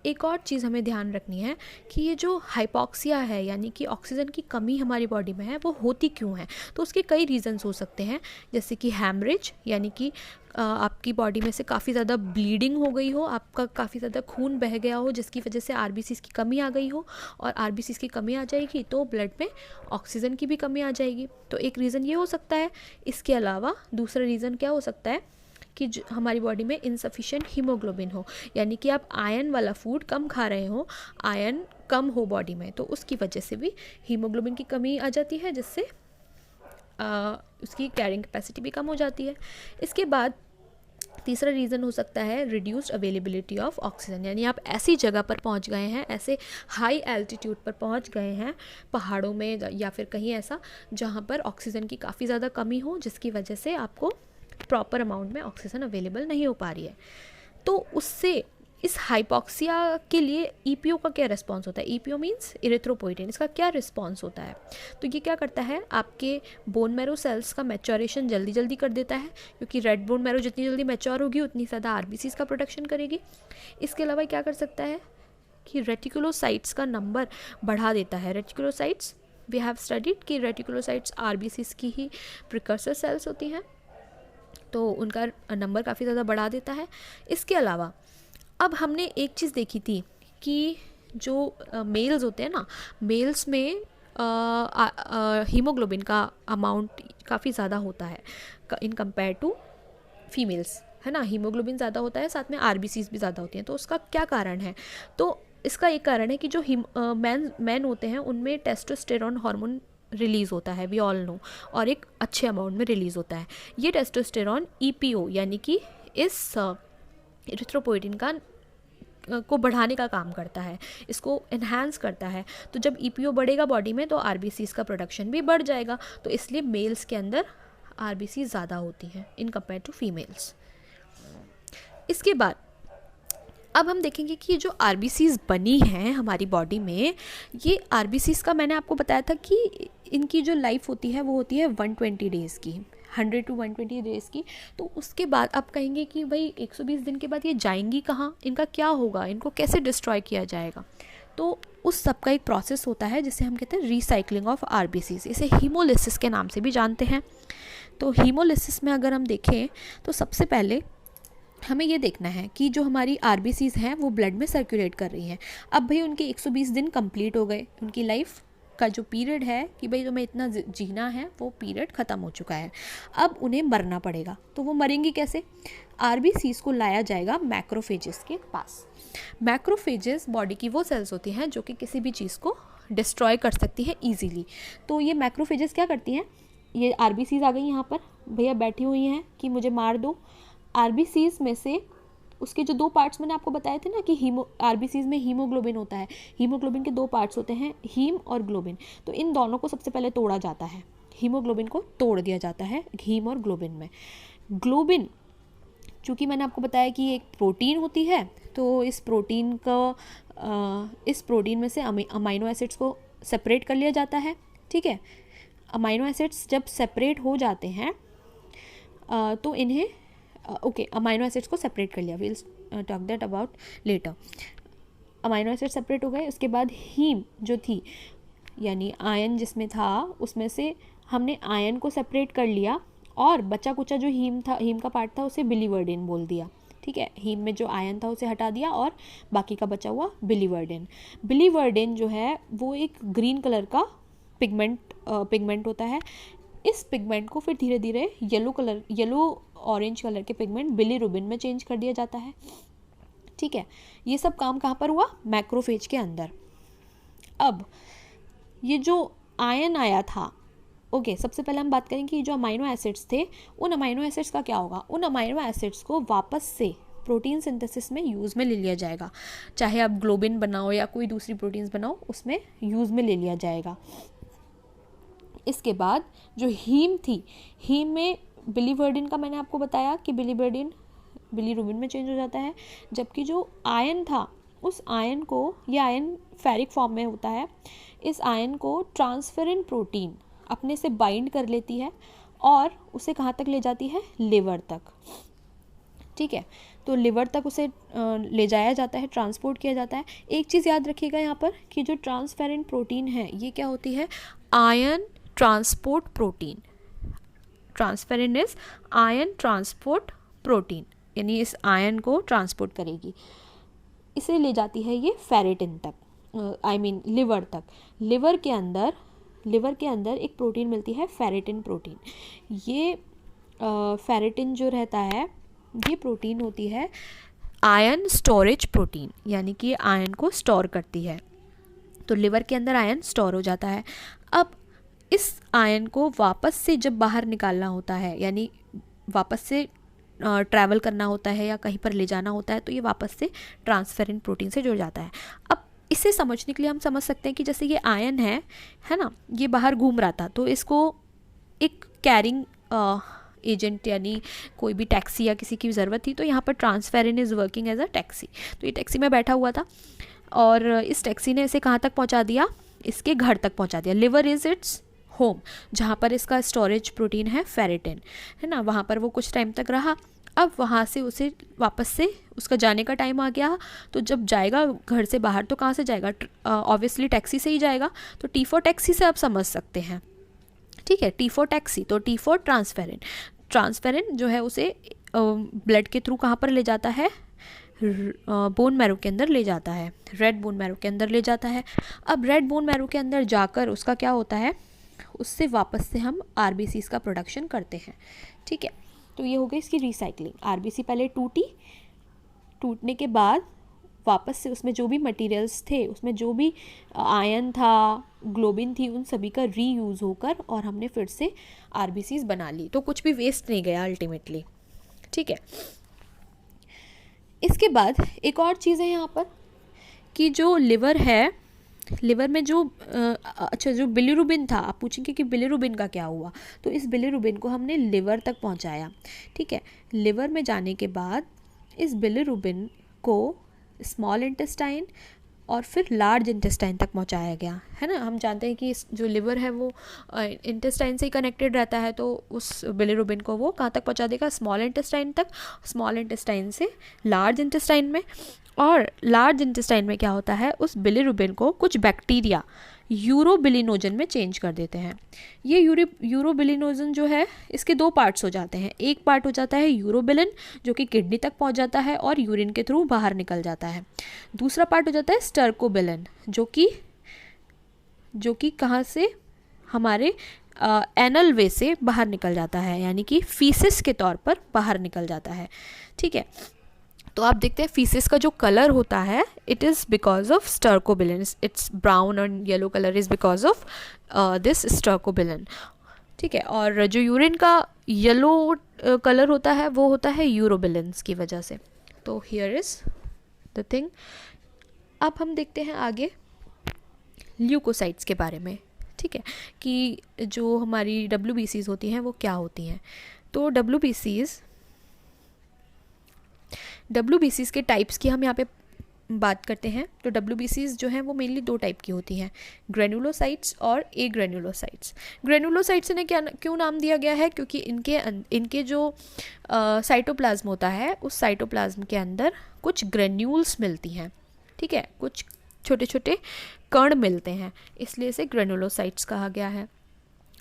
एक और चीज़ हमें ध्यान रखनी है कि ये जो हाइपॉक्सिया है यानी कि ऑक्सीजन की कमी हमारी बॉडी में है वो होती क्यों है। तो उसके कई रीजंस हो सकते हैं, जैसे कि हैमरेज यानी कि आपकी बॉडी में से काफ़ी ज़्यादा ब्लीडिंग हो गई हो, आपका काफ़ी ज़्यादा खून बह गया हो जिसकी वजह से आरबीसीज की कमी आ गई हो, और आरबीसीज की कमी आ जाएगी तो ब्लड में ऑक्सीजन की भी कमी आ जाएगी। तो एक रीज़न ये हो सकता है। इसके अलावा दूसरा रीज़न क्या हो सकता है कि हमारी बॉडी में इनसफिशिएंट हीमोग्लोबिन हो, यानी कि आप आयरन वाला फूड कम खा रहे हो, आयरन कम हो बॉडी में, तो उसकी वजह से भी हीमोग्लोबिन की कमी आ जाती है, जिससे उसकी कैरिंग कैपेसिटी भी कम हो जाती है। इसके बाद तीसरा रीज़न हो सकता है रिड्यूस्ड अवेलेबिलिटी ऑफ ऑक्सीजन, यानी आप ऐसी जगह पर पहुंच गए हैं, ऐसे हाई एल्टीट्यूड पर पहुंच गए हैं, पहाड़ों में या फिर कहीं ऐसा जहां पर ऑक्सीजन की काफ़ी ज़्यादा कमी हो, जिसकी वजह से आपको प्रॉपर अमाउंट में ऑक्सीजन अवेलेबल नहीं हो पा रही है। तो उससे इस हाइपॉक्सिया के लिए ईपीओ का क्या रिस्पॉन्स होता है। EPO means erythropoietin. इसका क्या रिस्पॉन्स होता है, तो ये क्या करता है, आपके बोन मैरो सेल्स का मैच्योरेशन जल्दी जल्दी कर देता है, क्योंकि रेड बोन मैरो जितनी जल्दी मैच्योर होगी उतनी ज़्यादा आरबीसीज का प्रोडक्शन करेगी। इसके अलावा क्या कर सकता है कि रेटिकुलोसाइट्स का नंबर बढ़ा देता है। रेटिकुलोसाइट्स वी हैव स्टडीड कि रेटिकुलोसाइट्स आरबीसीज की ही प्रिकर्सर सेल्स होती हैं, तो उनका नंबर काफ़ी ज़्यादा बढ़ा देता है। इसके अलावा अब हमने एक चीज़ देखी थी कि जो मेल्स होते हैं ना, मेल्स में हीमोग्लोबिन का अमाउंट काफ़ी ज़्यादा होता है इन कंपेयर टू फीमेल्स, है ना। हीमोग्लोबिन ज़्यादा होता है, साथ में आरबीसीज भी ज़्यादा होती हैं। तो उसका क्या कारण है, तो इसका एक कारण है कि जो मैन होते हैं उनमें टेस्टोस्टेरोन हार्मोन रिलीज़ होता है, वी ऑल नो, और एक अच्छे अमाउंट में रिलीज़ होता है। ये टेस्टोस्टेरोन ईपीओ यानी कि इस एरिथ्रोपोइटिन को बढ़ाने का काम करता है, इसको एनहांस करता है। तो जब ईपीओ बढ़ेगा बॉडी में तो आरबीसीज का प्रोडक्शन भी बढ़ जाएगा, तो इसलिए मेल्स के अंदर आरबीसी ज़्यादा होती है इन कंपेयर टू फीमेल्स। इसके बाद अब हम देखेंगे कि जो आरबीसीज बनी हैं हमारी बॉडी में, ये आरबीसीज का मैंने आपको बताया था कि इनकी जो लाइफ होती है वो होती है 120 डेज़ की, 100 to 120 डेज़ की। तो उसके बाद आप कहेंगे कि भाई 120 दिन के बाद ये जाएंगी कहाँ, इनका क्या होगा, इनको कैसे डिस्ट्रॉय किया जाएगा। तो उस सब का एक प्रोसेस होता है जिसे हम कहते हैं रीसाइक्लिंग ऑफ आरबीसीज। इसे हीमोलिसिस के नाम से भी जानते हैं। तो हीमोलिसिस में अगर हम देखें तो सबसे पहले हमें ये देखना है कि जो हमारी आरबीसीज हैं वो ब्लड में सर्कुलेट कर रही हैं। अब भाई उनके 120 दिन कंप्लीट हो गए, उनकी लाइफ का जो पीरियड है कि भाई तुम्हें इतना जीना है वो पीरियड ख़त्म हो चुका है, अब उन्हें मरना पड़ेगा। तो वो मरेंगी कैसे, आरबीसीज को लाया जाएगा मैक्रोफेजेस के पास। मैक्रोफेजेस बॉडी की वो सेल्स होती हैं जो कि किसी भी चीज़ को डिस्ट्रॉय कर सकती है ईजीली। तो ये मैक्रोफेजेस क्या करती हैं, ये आरबीसीज आ गई यहाँ पर, भैया बैठी हुई हैं कि मुझे मार दो। आरबीसीज में से उसके जो दो पार्ट्स मैंने आपको बताए थे ना कि आरबीसीज में हीमोग्लोबिन होता है, हीमोग्लोबिन के दो पार्ट्स होते हैं, हीम और ग्लोबिन। तो इन दोनों को सबसे पहले तोड़ा जाता है, हीमोग्लोबिन को तोड़ दिया जाता है हीम और ग्लोबिन में। ग्लोबिन चूँकि मैंने आपको बताया कि ये एक प्रोटीन होती है, तो इस प्रोटीन में से अमाइनो एसिड्स को सेपरेट कर लिया जाता है, ठीक है। अमाइनो एसिड्स जब सेपरेट हो जाते हैं तो इन्हें ओके अमाइनो एसिड्स को सेपरेट कर लिया, will talk that about later. Amino acid separate हो गए, उसके बाद हीम जो थी यानी आयन जिसमें था उसमें से हमने आयन को सेपरेट कर लिया और बचा कुचा जो हीम था, हीम का पार्ट था, उसे बिलीवर्डिन बोल दिया। ठीक है, हीम में जो आयन था उसे हटा दिया और बाकी का बचा हुआ बिलीवर्डिन। बिलीवर्डिन जो है वो एक ग्रीन कलर का पिगमेंट होता है। इस पिगमेंट को फिर धीरे धीरे येलो ऑरेंज कलर के पिगमेंट बिलीरुबिन में चेंज कर दिया जाता है। ठीक है, ये सब काम कहाँ पर हुआ? मैक्रोफेज के अंदर। अब ये जो आयन आया था, ओके सबसे पहले हम बात करें कि जो अमाइनो एसिड्स थे, उन अमाइनो एसिड्स का क्या होगा? उन अमाइनो एसिड्स को वापस से प्रोटीन सिंथेसिस में यूज़ में ले लिया जाएगा। चाहे आप ग्लोबिन बनाओ या कोई दूसरी प्रोटीन्स बनाओ, उसमें यूज़ में ले लिया जाएगा। इसके बाद जो हीम थी, हीम में बिलीवर्डिन का मैंने आपको बताया कि बिलीवर्डिन बिलीरुबिन में चेंज हो जाता है, जबकि जो आयन था उस आयन को, ये आयन फेरिक फॉर्म में होता है, इस आयन को ट्रांसफेरिन प्रोटीन अपने से बाइंड कर लेती है और उसे कहाँ तक ले जाती है? लिवर तक। ठीक है, तो लिवर तक उसे ले जाया जाता है, ट्रांसपोर्ट किया जाता है। एक चीज़ याद रखिएगा यहाँ पर कि जो ट्रांसफेरिन प्रोटीन है ये क्या होती है? Ion transport protein. Transferrin is ion transport protein, यानी इस आयन को ट्रांसपोर्ट करेगी, इसे ले जाती है ये फेरेटिन तक, लिवर तक। लिवर के अंदर एक प्रोटीन मिलती है, फेरेटिन प्रोटीन। ये फेरेटिन जो रहता है, ये प्रोटीन होती है आयन स्टोरेज प्रोटीन, यानी कि आयन को स्टोर करती है। तो लिवर के अंदर आयन स्टोर हो जाता है। अब इस आयन को वापस से जब बाहर निकालना होता है, यानी वापस से ट्रैवल करना होता है या कहीं पर ले जाना होता है, तो ये वापस से ट्रांसफेरिन प्रोटीन से जुड़ जाता है। अब इसे समझने के लिए हम समझ सकते हैं कि जैसे ये आयन है ना, ये बाहर घूम रहा था, तो इसको एक कैरिंग एजेंट यानी कोई भी टैक्सी या किसी की ज़रूरत थी, तो यहाँ पर transferrin is working as a taxi. तो ये टैक्सी में बैठा हुआ था और इस टैक्सी ने इसे कहाँ तक पहुँचा दिया? इसके घर तक पहुँचा दिया। लिवर इज़ इट्स होम, जहाँ पर इसका स्टोरेज प्रोटीन है फेरेटिन, है ना, वहाँ पर वो कुछ टाइम तक रहा। अब वहाँ से उसे वापस से उसका जाने का टाइम आ गया, तो जब जाएगा घर से बाहर तो कहाँ से जाएगा? ऑब्वियसली टैक्सी से ही जाएगा। तो T4 टैक्सी से आप समझ सकते हैं। ठीक है, T4 टैक्सी, तो T4 ट्रांसफेरिन जो है उसे ब्लड के थ्रू कहाँ पर ले जाता है? बोन मैरो के अंदर ले जाता है, रेड बोन मैरो के अंदर ले जाता है। अब रेड बोन मैरो के अंदर जाकर उसका क्या होता है? उससे वापस से हम RBCs का प्रोडक्शन करते हैं। ठीक है, तो ये हो गई इसकी रिसाइकलिंग। RBC पहले टूटने के बाद वापस से उसमें जो भी मटेरियल्स थे, उसमें जो भी आयन था, ग्लोबिन थी, उन सभी का रीयूज़ होकर और हमने फिर से RBCs बना ली, तो कुछ भी वेस्ट नहीं गया अल्टीमेटली। ठीक है, इसके बाद एक और चीज़ है यहाँ पर कि जो लिवर है, लिवर में जो जो बिलीरुबिन था, आप पूछेंगे कि बिलीरुबिन का क्या हुआ? तो इस बिलीरुबिन को हमने लिवर तक पहुंचाया। ठीक है, लिवर में जाने के बाद इस बिलीरुबिन को स्मॉल इंटेस्टाइन और फिर लार्ज इंटेस्टाइन तक पहुंचाया गया, है ना। हम जानते हैं कि जो लिवर है वो इंटेस्टाइन से ही कनेक्टेड रहता है, तो उस बिलीरुबिन को वो कहाँ तक पहुंचा देगा? स्मॉल इंटेस्टाइन तक, स्मॉल इंटेस्टाइन से लार्ज इंटेस्टाइन में। और लार्ज इंटेस्टाइन में क्या होता है? उस बिलीरुबिन को कुछ बैक्टीरिया यूरोबिलिनोजन में चेंज कर देते हैं। ये यूरोबिलिनोजन जो है, इसके दो पार्ट्स हो जाते हैं। एक पार्ट हो जाता है यूरोबिलिन, जो कि किडनी तक पहुंच जाता है और यूरिन के थ्रू बाहर निकल जाता है। दूसरा पार्ट हो जाता है स्टर्कोबिलिन, जो कि कहाँ से? हमारे एनल वे से बाहर निकल जाता है, यानी कि फीसिस के तौर पर बाहर निकल जाता है। ठीक है, तो आप देखते हैं फीसिस का जो कलर होता है, it is because of stercobilin, it's brown and yellow colour is because of this stercobilin. ठीक है, और जो यूरिन का येलो कलर होता है वो होता है यूरोबिलिन्स की वजह से। तो हियर इज़ द थिंग। अब हम देखते हैं आगे ल्यूकोसाइट्स के बारे में। ठीक है, कि जो हमारी WBCs होती हैं वो क्या होती हैं। तो WBCs के टाइप्स की हम यहाँ पे बात करते हैं तो WBCs जो हैं वो मेनली दो टाइप की होती हैं, ग्रेनुलोसाइट्स और ए ग्रेनुलोसाइट्स। ग्रेनुलोसाइट्स ने क्या क्यों नाम दिया गया है, क्योंकि इनके जो साइटोप्लाज्म होता है उस साइटोप्लाज्म के अंदर कुछ ग्रेन्यूल्स मिलती हैं, ठीक है, कुछ छोटे छोटे कण मिलते हैं, इसलिए इसे ग्रेनुलोसाइट्स कहा गया है।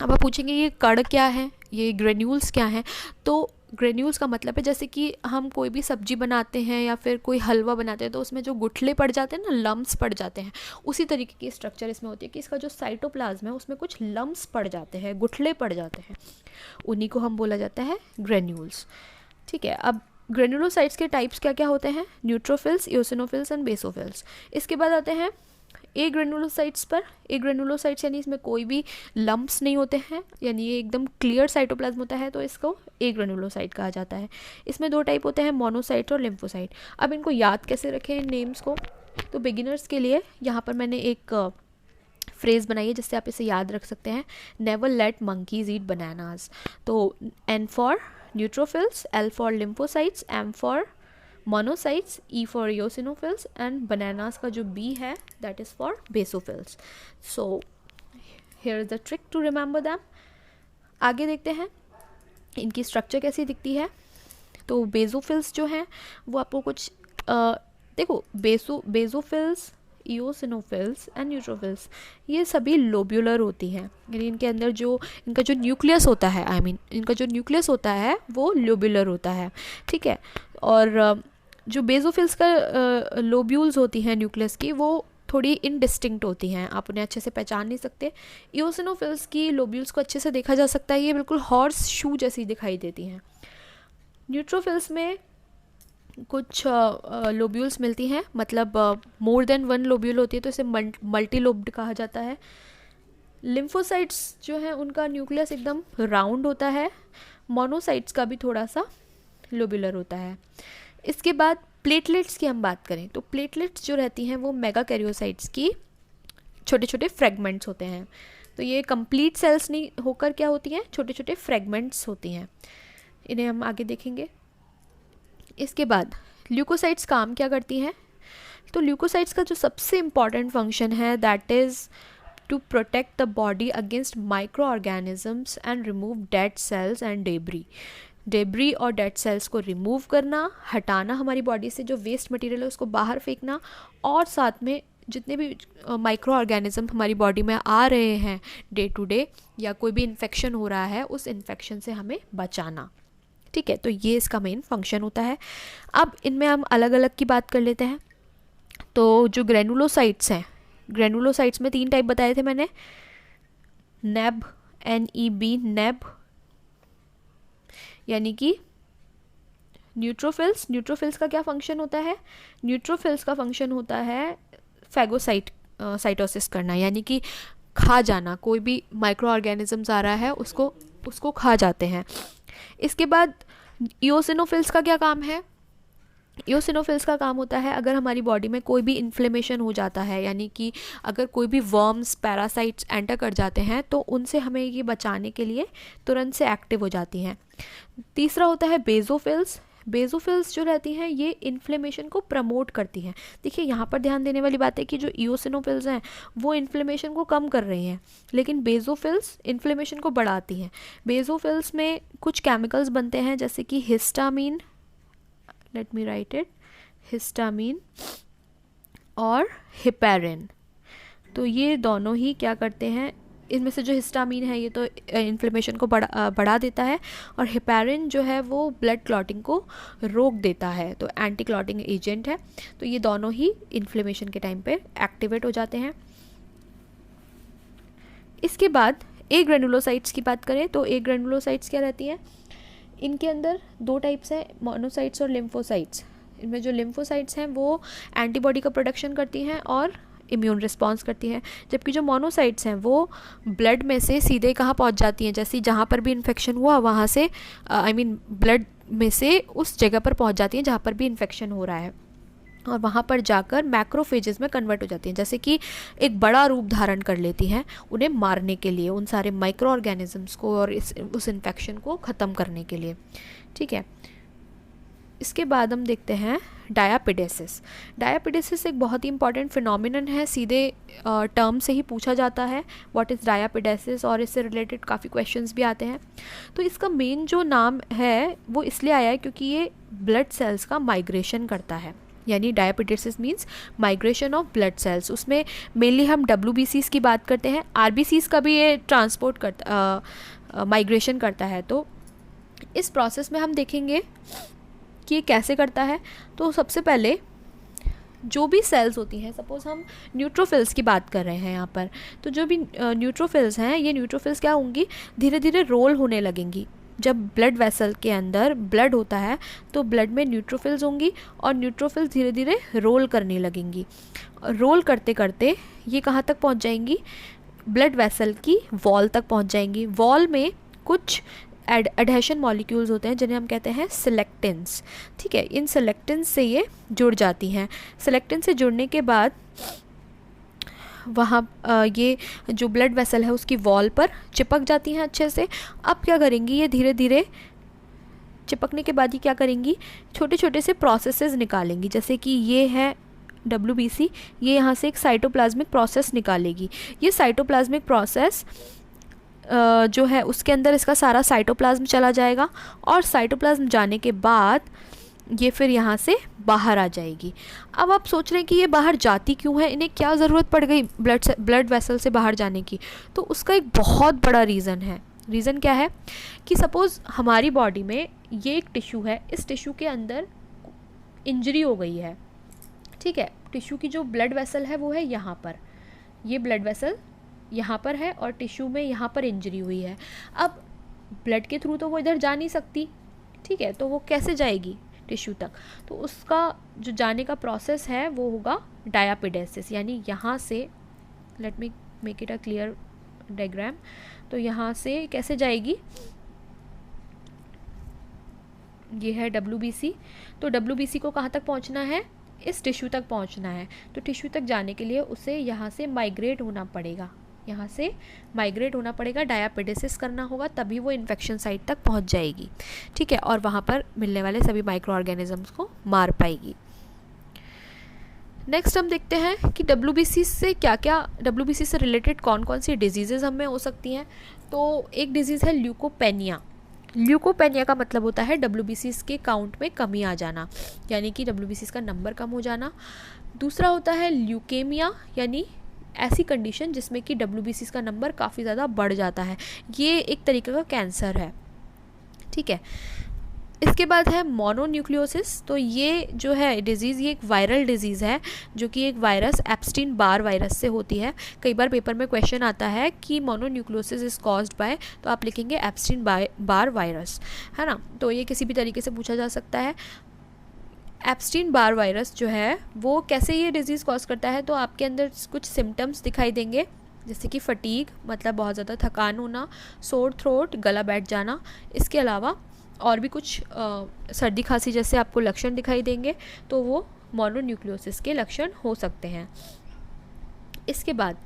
अब आप पूछेंगे ये कण क्या है, ये ग्रेन्यूल्स क्या हैं, तो ग्रेन्यूल्स का मतलब है जैसे कि हम कोई भी सब्जी बनाते हैं या फिर कोई हलवा बनाते हैं तो उसमें जो गुठले पड़ जाते हैं ना, लम्प्स पड़ जाते हैं, उसी तरीके की स्ट्रक्चर इसमें होती है कि इसका जो साइटोप्लाज्म है उसमें कुछ लम्प्स पड़ जाते हैं, गुठले पड़ जाते हैं, उन्हीं को हम बोला जाता है ग्रेन्यूल्स, ठीक है। अब ग्रेनुलोसाइट्स के टाइप्स क्या क्या होते हैं, न्यूट्रोफिल्स, इओसिनोफिल्स एंड बेसोफिल्स। इसके बाद आते हैं ए ग्रेनुलोसाइट्स पर। ए ग्रेनुलोसाइट्स यानी इसमें कोई भी लम्प्स नहीं होते हैं, यानी ये एकदम क्लियर साइटोप्लाज्म होता है, तो इसको ए ग्रेनुलोसाइट कहा जाता है। इसमें दो टाइप होते हैं, मोनोसाइट और लिम्फोसाइट। अब इनको याद कैसे रखें इन नेम्स को, तो बिगिनर्स के लिए यहाँ पर मैंने एक फ्रेज़ बनाई है जिससे आप इसे याद रख सकते हैं, never let monkeys eat bananas. तो N for neutrophils, L for lymphocytes, M for monocytes, E for eosinophils and bananas का जो B है that is for basophils. So here is the trick to remember them. आगे देखते हैं इनकी स्ट्रक्चर कैसी दिखती है। तो बेसोफिल्स जो हैं वो आपको कुछ देखो, बेसोफिल्स, इओसिनोफिल्स एंड न्यूट्रोफिल्स ये सभी लोब्यूलर होती हैं, यानी इनके अंदर जो इनका जो न्यूक्लियस होता है, इनका जो न्यूक्लियस होता है वो लोब्यूलर होता है, ठीक है। और जो बेसोफिल्स का लोब्यूल्स होती हैं न्यूक्लियस की, वो थोड़ी इनडिस्टिंक्ट होती हैं, आप उन्हें अच्छे से पहचान नहीं सकते। इओसिनोफिल्स की लोब्यूल्स को अच्छे से देखा जा सकता है, ये बिल्कुल हॉर्स शू जैसी दिखाई देती हैं। न्यूट्रोफिल्स में कुछ लोब्यूल्स मिलती हैं, मतलब मोर देन वन लोब्यूल होती है, तो इसे मल्टी लोब्ड कहा जाता है। लिम्फोसाइट्स जो हैं उनका न्यूक्लियस एकदम राउंड होता है, मोनोसाइट्स का भी थोड़ा सा लोब्यूलर होता है। इसके बाद प्लेटलेट्स की हम बात करें तो प्लेटलेट्स जो रहती हैं वो मेगाकैरियोसाइट्स की छोटे छोटे फ्रेगमेंट्स होते हैं। तो ये कंप्लीट सेल्स नहीं होकर क्या होती हैं, छोटे छोटे फ्रेगमेंट्स होती हैं, इन्हें हम आगे देखेंगे। इसके बाद ल्यूकोसाइट्स काम क्या करती हैं, तो ल्यूकोसाइट्स का जो सबसे इम्पॉर्टेंट फंक्शन है that is to protect the body against micro organisms and remove dead cells and debris और डेड सेल्स को रिमूव करना, हटाना, हमारी बॉडी से जो वेस्ट मटेरियल है उसको बाहर फेंकना, और साथ में जितने भी माइक्रो ऑर्गेनिज्म हमारी बॉडी में आ रहे हैं डे टू डे, या कोई भी इन्फेक्शन हो रहा है उस इन्फेक्शन से हमें बचाना, ठीक है। तो ये इसका मेन फंक्शन होता है। अब इनमें हम अलग अलग की बात कर लेते हैं। तो जो ग्रेनुलोसाइट्स हैं, ग्रेनुलोसाइट्स में 3 टाइप बताए थे मैंने, नेब, NEB, नेब, यानी कि न्यूट्रोफिल्स का क्या फंक्शन होता है, न्यूट्रोफिल्स का फंक्शन होता है साइटोसिस करना, यानी कि खा जाना, कोई भी माइक्रो ऑर्गेनिजम्स आ रहा है उसको खा जाते हैं। इसके बाद इओसिनोफिल्स का क्या काम है, इओसिनोफिल्स का काम होता है अगर हमारी बॉडी में कोई भी इन्फ्लेमेशन हो जाता है, यानी कि अगर कोई भी वर्म्स, पैरासाइट्स एंटर कर जाते हैं तो उनसे हमें ये बचाने के लिए तुरंत से एक्टिव हो जाती हैं। तीसरा होता है बेसोफिल्स जो रहती हैं ये इन्फ्लेमेशन को प्रमोट करती हैं। देखिए यहाँ पर ध्यान देने वाली बात है कि जो इओसिनोफिल्स हैं वो इन्फ्लेमेशन को कम कर रही हैं, लेकिन बेसोफिल्स इन्फ्लेमेशन को बढ़ाती हैं। बेसोफिल्स में कुछ केमिकल्स बनते हैं जैसे कि histamine, let me right it, histamine और हिपेरिन। तो ये दोनों ही क्या करते हैं, इनमें से जो हिस्टामीन है ये तो इन्फ्लेमेशन को बढ़ा देता है, और हिपेरिन जो है वो ब्लड क्लॉटिंग को रोक देता है, तो एंटी क्लॉटिंग एजेंट है। तो ये दोनों ही इन्फ्लेमेशन के टाइम पे एक्टिवेट हो जाते हैं। इसके बाद ए ग्रेनुलोसाइट्स की बात करें तो ए ग्रेनुलोसाइट्स क्या रहती हैं, इनके अंदर 2 टाइप्स हैं, मोनोसाइट्स और लिम्फोसाइट्स। इनमें जो लिम्फोसाइट्स हैं वो एंटीबॉडी का प्रोडक्शन करती हैं और इम्यून रिस्पॉन्स करती हैं, जबकि जो मोनोसाइट्स हैं वो ब्लड में से सीधे कहाँ पहुँच जाती हैं, जैसे जहाँ पर भी इन्फेक्शन हुआ वहाँ से ब्लड में से उस जगह पर पहुँच जाती हैं जहाँ पर भी इन्फेक्शन हो रहा है, और वहाँ पर जाकर मैक्रोफेजेस में कन्वर्ट हो जाती हैं, जैसे कि एक बड़ा रूप धारण कर लेती हैं उन्हें मारने के लिए, उन सारे माइक्रो ऑर्गेनिजम्स को और उस इन्फेक्शन को ख़त्म करने के लिए, ठीक है। इसके बाद हम देखते हैं डायापिडेसिस। डायापिडेसिस एक बहुत ही इंपॉर्टेंट फिनोमिनन है, सीधे टर्म से ही पूछा जाता है व्हाट इज़ डायापिडेसिस, और इससे रिलेटेड काफ़ी क्वेश्चंस भी आते हैं। तो इसका मेन जो नाम है वो इसलिए आया है क्योंकि ये ब्लड सेल्स का माइग्रेशन करता है, यानी diapedesis means migration of blood cells. उसमें मेनली हम WBCs की बात करते हैं, RBCs का भी ये ट्रांसपोर्ट करता माइग्रेशन करता है। तो इस प्रोसेस में हम देखेंगे कि ये कैसे करता है। तो सबसे पहले जो भी सेल्स होती हैं, सपोज़ हम न्यूट्रोफिल्स की बात कर रहे हैं यहाँ पर, तो जो भी न्यूट्रोफिल्स हैं, ये न्यूट्रोफिल्स क्या होंगी, धीरे धीरे रोल होने लगेंगी। जब ब्लड वेसल के अंदर ब्लड होता है तो ब्लड में न्यूट्रोफिल्स होंगी और न्यूट्रोफिल्स धीरे धीरे रोल करने लगेंगी। रोल करते करते ये कहाँ तक पहुँच जाएंगी, ब्लड वेसल की वॉल तक पहुँच जाएंगी। वॉल में कुछ एडहेशन मॉलिक्यूल्स होते हैं जिन्हें हम कहते हैं सिलेक्टेंस, ठीक है। इन सिलेक्टेंस से ये जुड़ जाती हैं। सिलेक्टेंस से जुड़ने के बाद वहाँ ये जो ब्लड वेसल है उसकी वॉल पर चिपक जाती हैं अच्छे से। अब क्या करेंगी, ये धीरे धीरे चिपकने के बाद ही क्या करेंगी, छोटे छोटे से प्रोसेसेस निकालेंगी। जैसे कि ये है WBC, ये यहाँ से एक साइटोप्लाज्मिक प्रोसेस निकालेगी। ये साइटोप्लाज्मिक प्रोसेस जो है उसके अंदर इसका सारा साइटोप्लाज्म चला जाएगा, और साइटोप्लाज्म जाने के बाद ये फिर यहाँ से बाहर आ जाएगी। अब आप सोच रहे हैं कि ये बाहर जाती क्यों है, इन्हें क्या ज़रूरत पड़ गई ब्लड वेसल से बाहर जाने की। तो उसका एक बहुत बड़ा रीज़न है। रीज़न क्या है कि सपोज़ हमारी बॉडी में ये एक टिश्यू है, इस टिश्यू के अंदर इंजरी हो गई है, ठीक है। टिश्यू की जो ब्लड वेसल है वो है यहाँ पर, ये ब्लड वेसल यहाँ पर है और टिश्यू में यहाँ पर इंजरी हुई है। अब ब्लड के थ्रू तो वो इधर जा नहीं सकती, ठीक है, तो वो कैसे जाएगी टिश्यू तक। तो उसका जो जाने का प्रोसेस है वो होगा डायापिडेसिस, यानी यहाँ से, let me make it a clear diagram. तो यहाँ से कैसे जाएगी, ये है WBC। तो WBC को कहाँ तक पहुँचना है, इस टिश्यू तक पहुँचना है। तो टिश्यू तक जाने के लिए उसे यहाँ से माइग्रेट होना पड़ेगा, यहाँ से माइग्रेट होना पड़ेगा, डायापिडेसिस करना होगा, तभी वो इन्फेक्शन साइट तक पहुँच जाएगी, ठीक है, और वहाँ पर मिलने वाले सभी माइक्रो ऑर्गेनिजम्स को मार पाएगी। नेक्स्ट हम देखते हैं कि WBC से क्या क्या, WBC से रिलेटेड कौन कौन सी डिजीज़ेज़ हमें हो सकती हैं। तो एक डिजीज़ है ल्यूकोपेनिया। ल्यूकोपेनिया का मतलब होता है WBCs के काउंट में कमी आ जाना, यानी कि WBCs का नंबर कम हो जाना। दूसरा होता है ल्यूकेमिया, यानी ऐसी कंडीशन जिसमें कि WBCs का नंबर काफ़ी ज़्यादा बढ़ जाता है। ये एक तरीके का कैंसर है, ठीक है। इसके बाद है मोनोन्यूक्लियोसिस। तो ये जो है डिज़ीज़, ये एक वायरल डिज़ीज़ है जो कि एक वायरस एप्स्टीन बार वायरस से होती है। कई बार पेपर में क्वेश्चन आता है कि मोनोन्यूक्लियोसिस इज़ कॉज्ड बाय, तो आप लिखेंगे एप्स्टीन बार वायरस, है ना। तो ये किसी भी तरीके से पूछा जा सकता है। एप्स्टीन बार वायरस जो है वो कैसे ये डिज़ीज़ कॉज करता है, तो आपके अंदर कुछ सिम्टम्स दिखाई देंगे, जैसे कि फटीग, मतलब बहुत ज़्यादा थकान होना, सोर थ्रोट, गला बैठ जाना। इसके अलावा और भी कुछ सर्दी खांसी जैसे आपको लक्षण दिखाई देंगे, तो वो मोनोन्यूक्लियोसिस के लक्षण हो सकते हैं। इसके बाद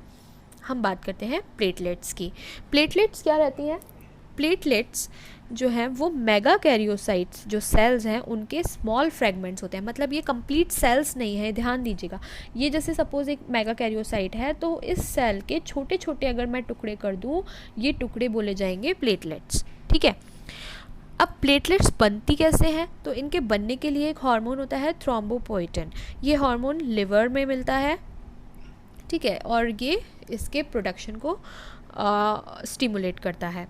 हम बात करते हैं प्लेटलेट्स की। प्लेटलेट्स क्या रहती हैं, प्लेटलेट्स जो हैं वो मेगा कैरियोसाइट्स जो सेल्स हैं उनके स्मॉल फ्रेगमेंट्स होते हैं। मतलब ये कंप्लीट सेल्स नहीं है, ध्यान दीजिएगा। ये जैसे सपोज़ एक मेगा कैरियोसाइट है, तो इस सेल के छोटे छोटे अगर मैं टुकड़े कर दूँ, ये टुकड़े बोले जाएंगे प्लेटलेट्स, ठीक है। अब प्लेटलेट्स बनती कैसे हैं, तो इनके बनने के लिए एक हार्मोन होता है थ्रोम्बोपोएटिन। ये हार्मोन लिवर में मिलता है, ठीक है, और ये इसके प्रोडक्शन को स्टिमुलेट करता है।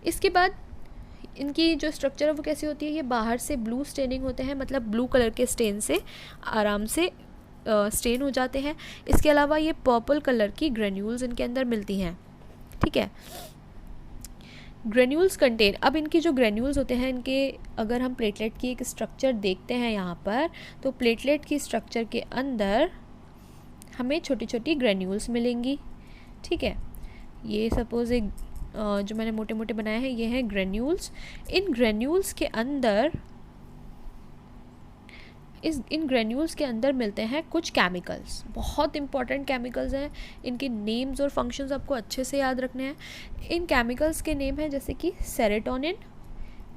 इसके बाद इनकी जो स्ट्रक्चर है वो कैसी होती है, ये बाहर से ब्लू स्टेनिंग होते हैं, मतलब ब्लू कलर के स्टेन से आराम से स्टेन हो जाते हैं। इसके अलावा ये पर्पल कलर की ग्रेन्यूल्स इनके अंदर मिलती हैं, ठीक है। ग्रेन्यूल्स कंटेन, अब इनकी जो ग्रेन्यूल्स होते हैं, इनके अगर हम प्लेटलेट की एक स्ट्रक्चर देखते हैं यहाँ पर, तो प्लेटलेट की स्ट्रक्चर के अंदर हमें छोटी छोटी ग्रेन्यूल्स मिलेंगी, ठीक है। ये सपोज़ एक जो मैंने मोटे मोटे बनाए हैं, ये हैं ग्रेन्यूल्स। इन ग्रेन्यूल्स के अंदर इन ग्रेन्यूल्स के अंदर मिलते हैं कुछ केमिकल्स, बहुत इंपॉर्टेंट केमिकल्स हैं। इनके नेम्स और फंक्शंस आपको अच्छे से याद रखने हैं। इन केमिकल्स के नेम हैं जैसे कि serotonin,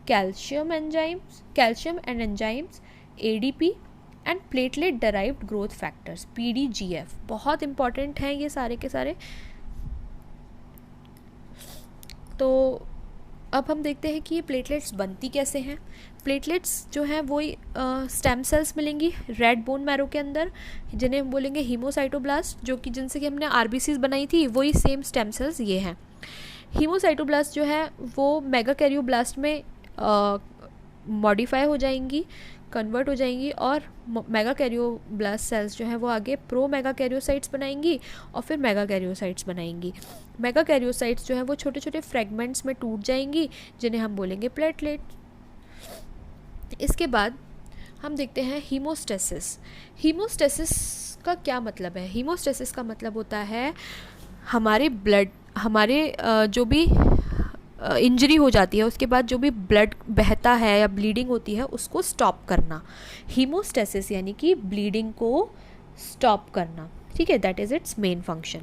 calcium and enzymes, ADP and platelet derived growth factors, PDGF। बहुत इंपॉर्टेंट हैं ये सारे के सारे। तो अब हम देखते हैं कि ये प्लेटलेट्स बनती कैसे हैं। प्लेटलेट्स जो हैं वो स्टेम सेल्स मिलेंगी रेड बोन मैरो के अंदर, जिन्हें हम बोलेंगे हीमोसाइटोब्लास्ट, जो कि जिनसे कि हमने RBCs बनाई थी वही सेम स्टेम सेल्स ये हैं। हीमोसाइटोब्लास्ट जो है वो मेगाकैरियोब्लास्ट में मॉडिफाई हो जाएंगी, कन्वर्ट हो जाएंगी, और मेगाकैरियोब्लास्ट सेल्स जो हैं वो आगे प्रो मेगाकैरियोसाइट्स बनाएंगी और फिर मेगाकैरियोसाइट्स बनाएंगी। मेगाकैरियोसाइट्स जो है वो छोटे छोटे फ्रेगमेंट्स में टूट जाएंगी, जिन्हें हम बोलेंगे प्लेटलेट। इसके बाद हम देखते हैं हीमोस्टेसिस। हीमोस्टेसिस का क्या मतलब है? हीमोस्टेसिस का मतलब होता है हमारे जो भी इंजरी हो जाती है उसके बाद जो भी ब्लड बहता है या ब्लीडिंग होती है उसको स्टॉप करना। हीमोस्टेसिस यानी कि ब्लीडिंग को स्टॉप करना, ठीक है, that is it's main function.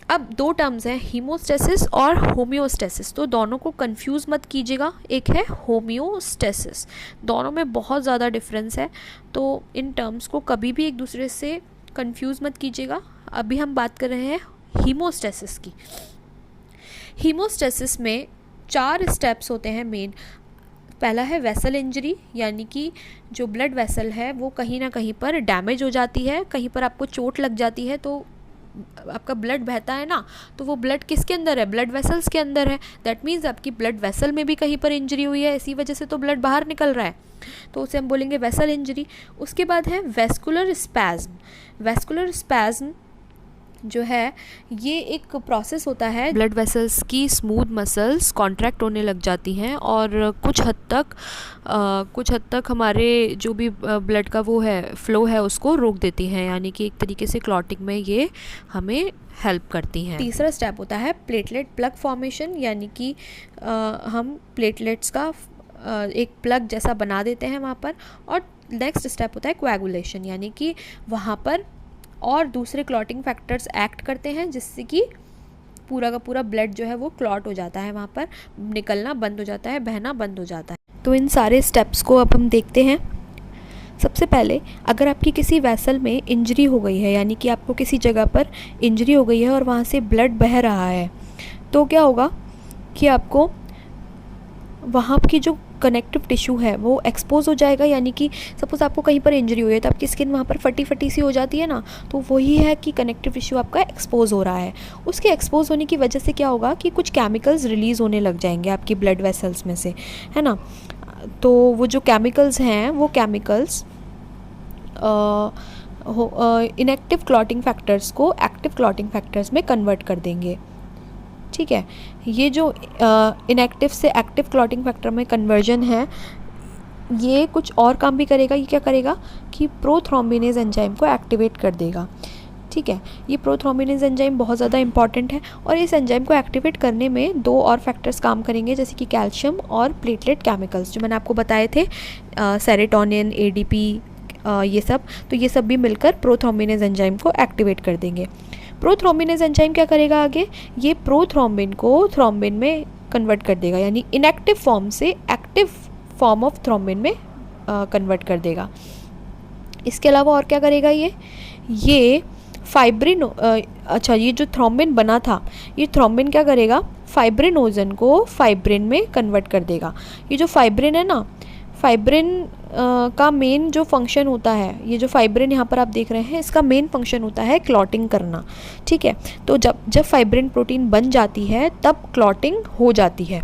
अब दो टर्म्स हैं, हीमोस्टेसिस और होम्योस्टेसिस, तो दोनों को कंफ्यूज मत कीजिएगा। एक है होम्योस्टेसिस, दोनों में बहुत ज़्यादा डिफरेंस है, तो इन टर्म्स को कभी भी एक दूसरे से कंफ्यूज मत कीजिएगा। अभी हम बात कर रहे हैं हीमोस्टेसिस की। हीमोस्टेसिस में 4 स्टेप्स होते हैं मेन। पहला है वेसल इंजरी, यानी कि जो ब्लड वेसल है वो कहीं ना कहीं पर डैमेज हो जाती है, कहीं पर आपको चोट लग जाती है तो आपका ब्लड बहता है ना, तो वो ब्लड किसके अंदर है? ब्लड वेसल्स के अंदर है। दैट मीन्स आपकी ब्लड वेसल में भी कहीं पर इंजरी हुई है, इसी वजह से तो ब्लड बाहर निकल रहा है, तो उसे हम बोलेंगे वेसल इंजरी। उसके बाद है वेस्कुलर स्पैज्म। वेस्कुलर स्पैज्म जो है ये एक प्रोसेस होता है, ब्लड वेसल्स की स्मूथ मसल्स कॉन्ट्रैक्ट होने लग जाती हैं और कुछ हद तक हमारे जो भी ब्लड का वो है फ्लो है उसको रोक देती हैं, यानी कि एक तरीके से क्लॉटिंग में ये हमें हेल्प करती हैं। तीसरा स्टेप होता है प्लेटलेट प्लग फॉर्मेशन, यानी कि हम प्लेटलेट्स का एक प्लग जैसा बना देते हैं वहाँ पर। और नेक्स्ट स्टेप होता है कोएगुलेशन, यानी कि वहाँ पर और दूसरे क्लॉटिंग फैक्टर्स एक्ट करते हैं जिससे कि पूरा का पूरा ब्लड जो है वो क्लॉट हो जाता है, वहाँ पर निकलना बंद हो जाता है, बहना बंद हो जाता है। तो इन सारे स्टेप्स को अब हम देखते हैं। सबसे पहले अगर आपकी किसी वेसल में इंजरी हो गई है, यानी कि आपको किसी जगह पर इंजरी हो गई है और वहाँ से ब्लड बह रहा है, तो क्या होगा कि आपको वहाँ की जो कनेक्टिव टिश्यू है वो एक्सपोज हो जाएगा। यानी कि सपोज़ आपको कहीं पर इंजरी हुई है तो आपकी स्किन वहाँ पर फटी फटी सी हो जाती है ना, तो वही है कि कनेक्टिव टिश्यू आपका एक्सपोज हो रहा है। उसके एक्सपोज होने की वजह से क्या होगा कि कुछ केमिकल्स रिलीज़ होने लग जाएंगे आपकी ब्लड वेसल्स में से, है ना। तो वो जो केमिकल्स हैं वो केमिकल्स इनएक्टिव क्लॉटिंग फैक्टर्स को एक्टिव क्लॉटिंग फैक्टर्स में कन्वर्ट कर देंगे, ठीक है। ये जो इनएक्टिव से एक्टिव क्लॉटिंग फैक्टर में कन्वर्जन है ये कुछ और काम भी करेगा। ये क्या करेगा कि प्रोथ्रोम्बिनेज एंजाइम को एक्टिवेट कर देगा, ठीक है। ये प्रोथ्रोम्बिनेज एंजाइम बहुत ज़्यादा इंपॉर्टेंट है और इस एंजाइम को एक्टिवेट करने में 2 और फैक्टर्स काम करेंगे, जैसे कि कैल्शियम और प्लेटलेट केमिकल्स जो मैंने आपको बताए थे, सेरोटोनिन, ADP, ये सब। तो ये सब भी मिलकर प्रोथ्रोम्बिनेज एंजाइम को एक्टिवेट कर देंगे। प्रोथ्रोम्बिनेज एंजाइम क्या करेगा आगे? ये प्रोथ्रोम्बिन को थ्रोम्बिन में कन्वर्ट कर देगा, यानी इनएक्टिव फॉर्म से एक्टिव फॉर्म ऑफ थ्रोम्बिन में कन्वर्ट कर देगा। इसके अलावा और क्या करेगा ये फाइब्रिन ये जो थ्रोम्बिन बना था, ये थ्रोम्बिन क्या करेगा? फाइब्रिनोजन को फाइब्रिन में कन्वर्ट कर देगा। ये जो फाइब्रिन है ना, फाइब्रिन का मेन जो फंक्शन होता है, ये जो फाइब्रिन यहाँ पर आप देख रहे हैं, इसका मेन फंक्शन होता है क्लॉटिंग करना, ठीक है। तो जब फाइब्रिन प्रोटीन बन जाती है तब क्लॉटिंग हो जाती है।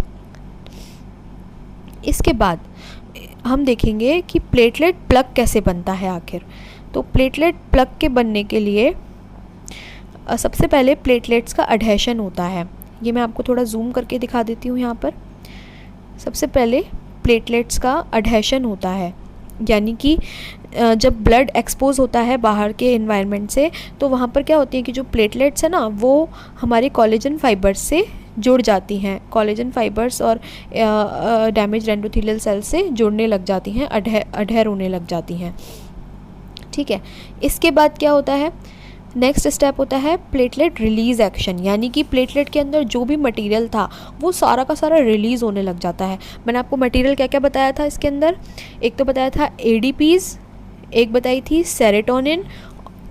इसके बाद हम देखेंगे कि प्लेटलेट प्लग कैसे बनता है आखिर। तो प्लेटलेट प्लग के बनने के लिए सबसे पहले प्लेटलेट्स का अडहेशन होता है। ये मैं आपको थोड़ा जूम करके दिखा देती हूँ यहाँ पर। सबसे पहले प्लेटलेट्स का अडहेशन होता है, यानी कि जब ब्लड एक्सपोज होता है बाहर के एनवायरनमेंट से, तो वहाँ पर क्या होती है कि जो प्लेटलेट्स है ना वो हमारे कोलेजन फाइबर्स से जुड़ जाती हैं। कोलेजन फाइबर्स और डैमेज एंडोथेलियल सेल से जुड़ने लग जाती हैं, अडहेर होने लग जाती हैं, ठीक है। इसके बाद क्या होता है, नेक्स्ट स्टेप होता है प्लेटलेट रिलीज़ एक्शन, यानी कि प्लेटलेट के अंदर जो भी मटेरियल था वो सारा का सारा रिलीज़ होने लग जाता है। मैंने आपको मटेरियल क्या क्या बताया था इसके अंदर, एक तो बताया था एडीपीज़, एक बताई थी सेरोटोनिन,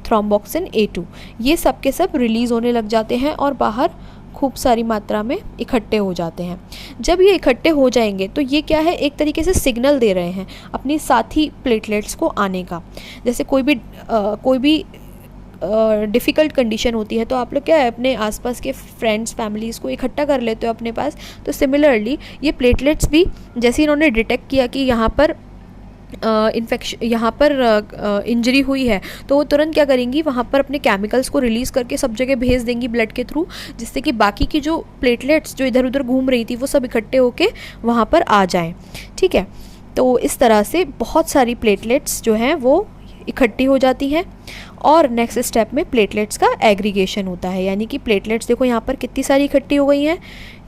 थ्रोम्बोक्सिन A2, ये सब के सब रिलीज़ होने लग जाते हैं और बाहर खूब सारी मात्रा में इकट्ठे हो जाते हैं। जब ये इकट्ठे हो जाएंगे तो ये क्या है, एक तरीके से सिग्नल दे रहे हैं अपनी साथी प्लेटलेट्स को आने का। जैसे कोई भी डिफ़िकल्ट कंडीशन होती है तो आप लोग क्या है अपने आसपास के फ्रेंड्स फैमिलीज़ को इकट्ठा कर लेते हो अपने पास। तो सिमिलरली ये प्लेटलेट्स भी जैसे इन्होंने डिटेक्ट किया कि यहाँ पर यहाँ पर इंजरी हुई है तो वो तुरंत क्या करेंगी, वहाँ पर अपने केमिकल्स को रिलीज़ करके सब जगह भेज देंगी ब्लड के थ्रू, जिससे कि बाकी की जो प्लेटलेट्स जो इधर उधर घूम रही थी वो सब इकट्ठे होके वहाँ पर आ जाएं। ठीक है, तो इस तरह से बहुत सारी प्लेटलेट्स जो हैं वो इकट्ठी हो जाती हैं। और नेक्स्ट स्टेप में प्लेटलेट्स का एग्रीगेशन होता है, यानी कि प्लेटलेट्स देखो यहाँ पर कितनी सारी इकट्ठी हो गई हैं,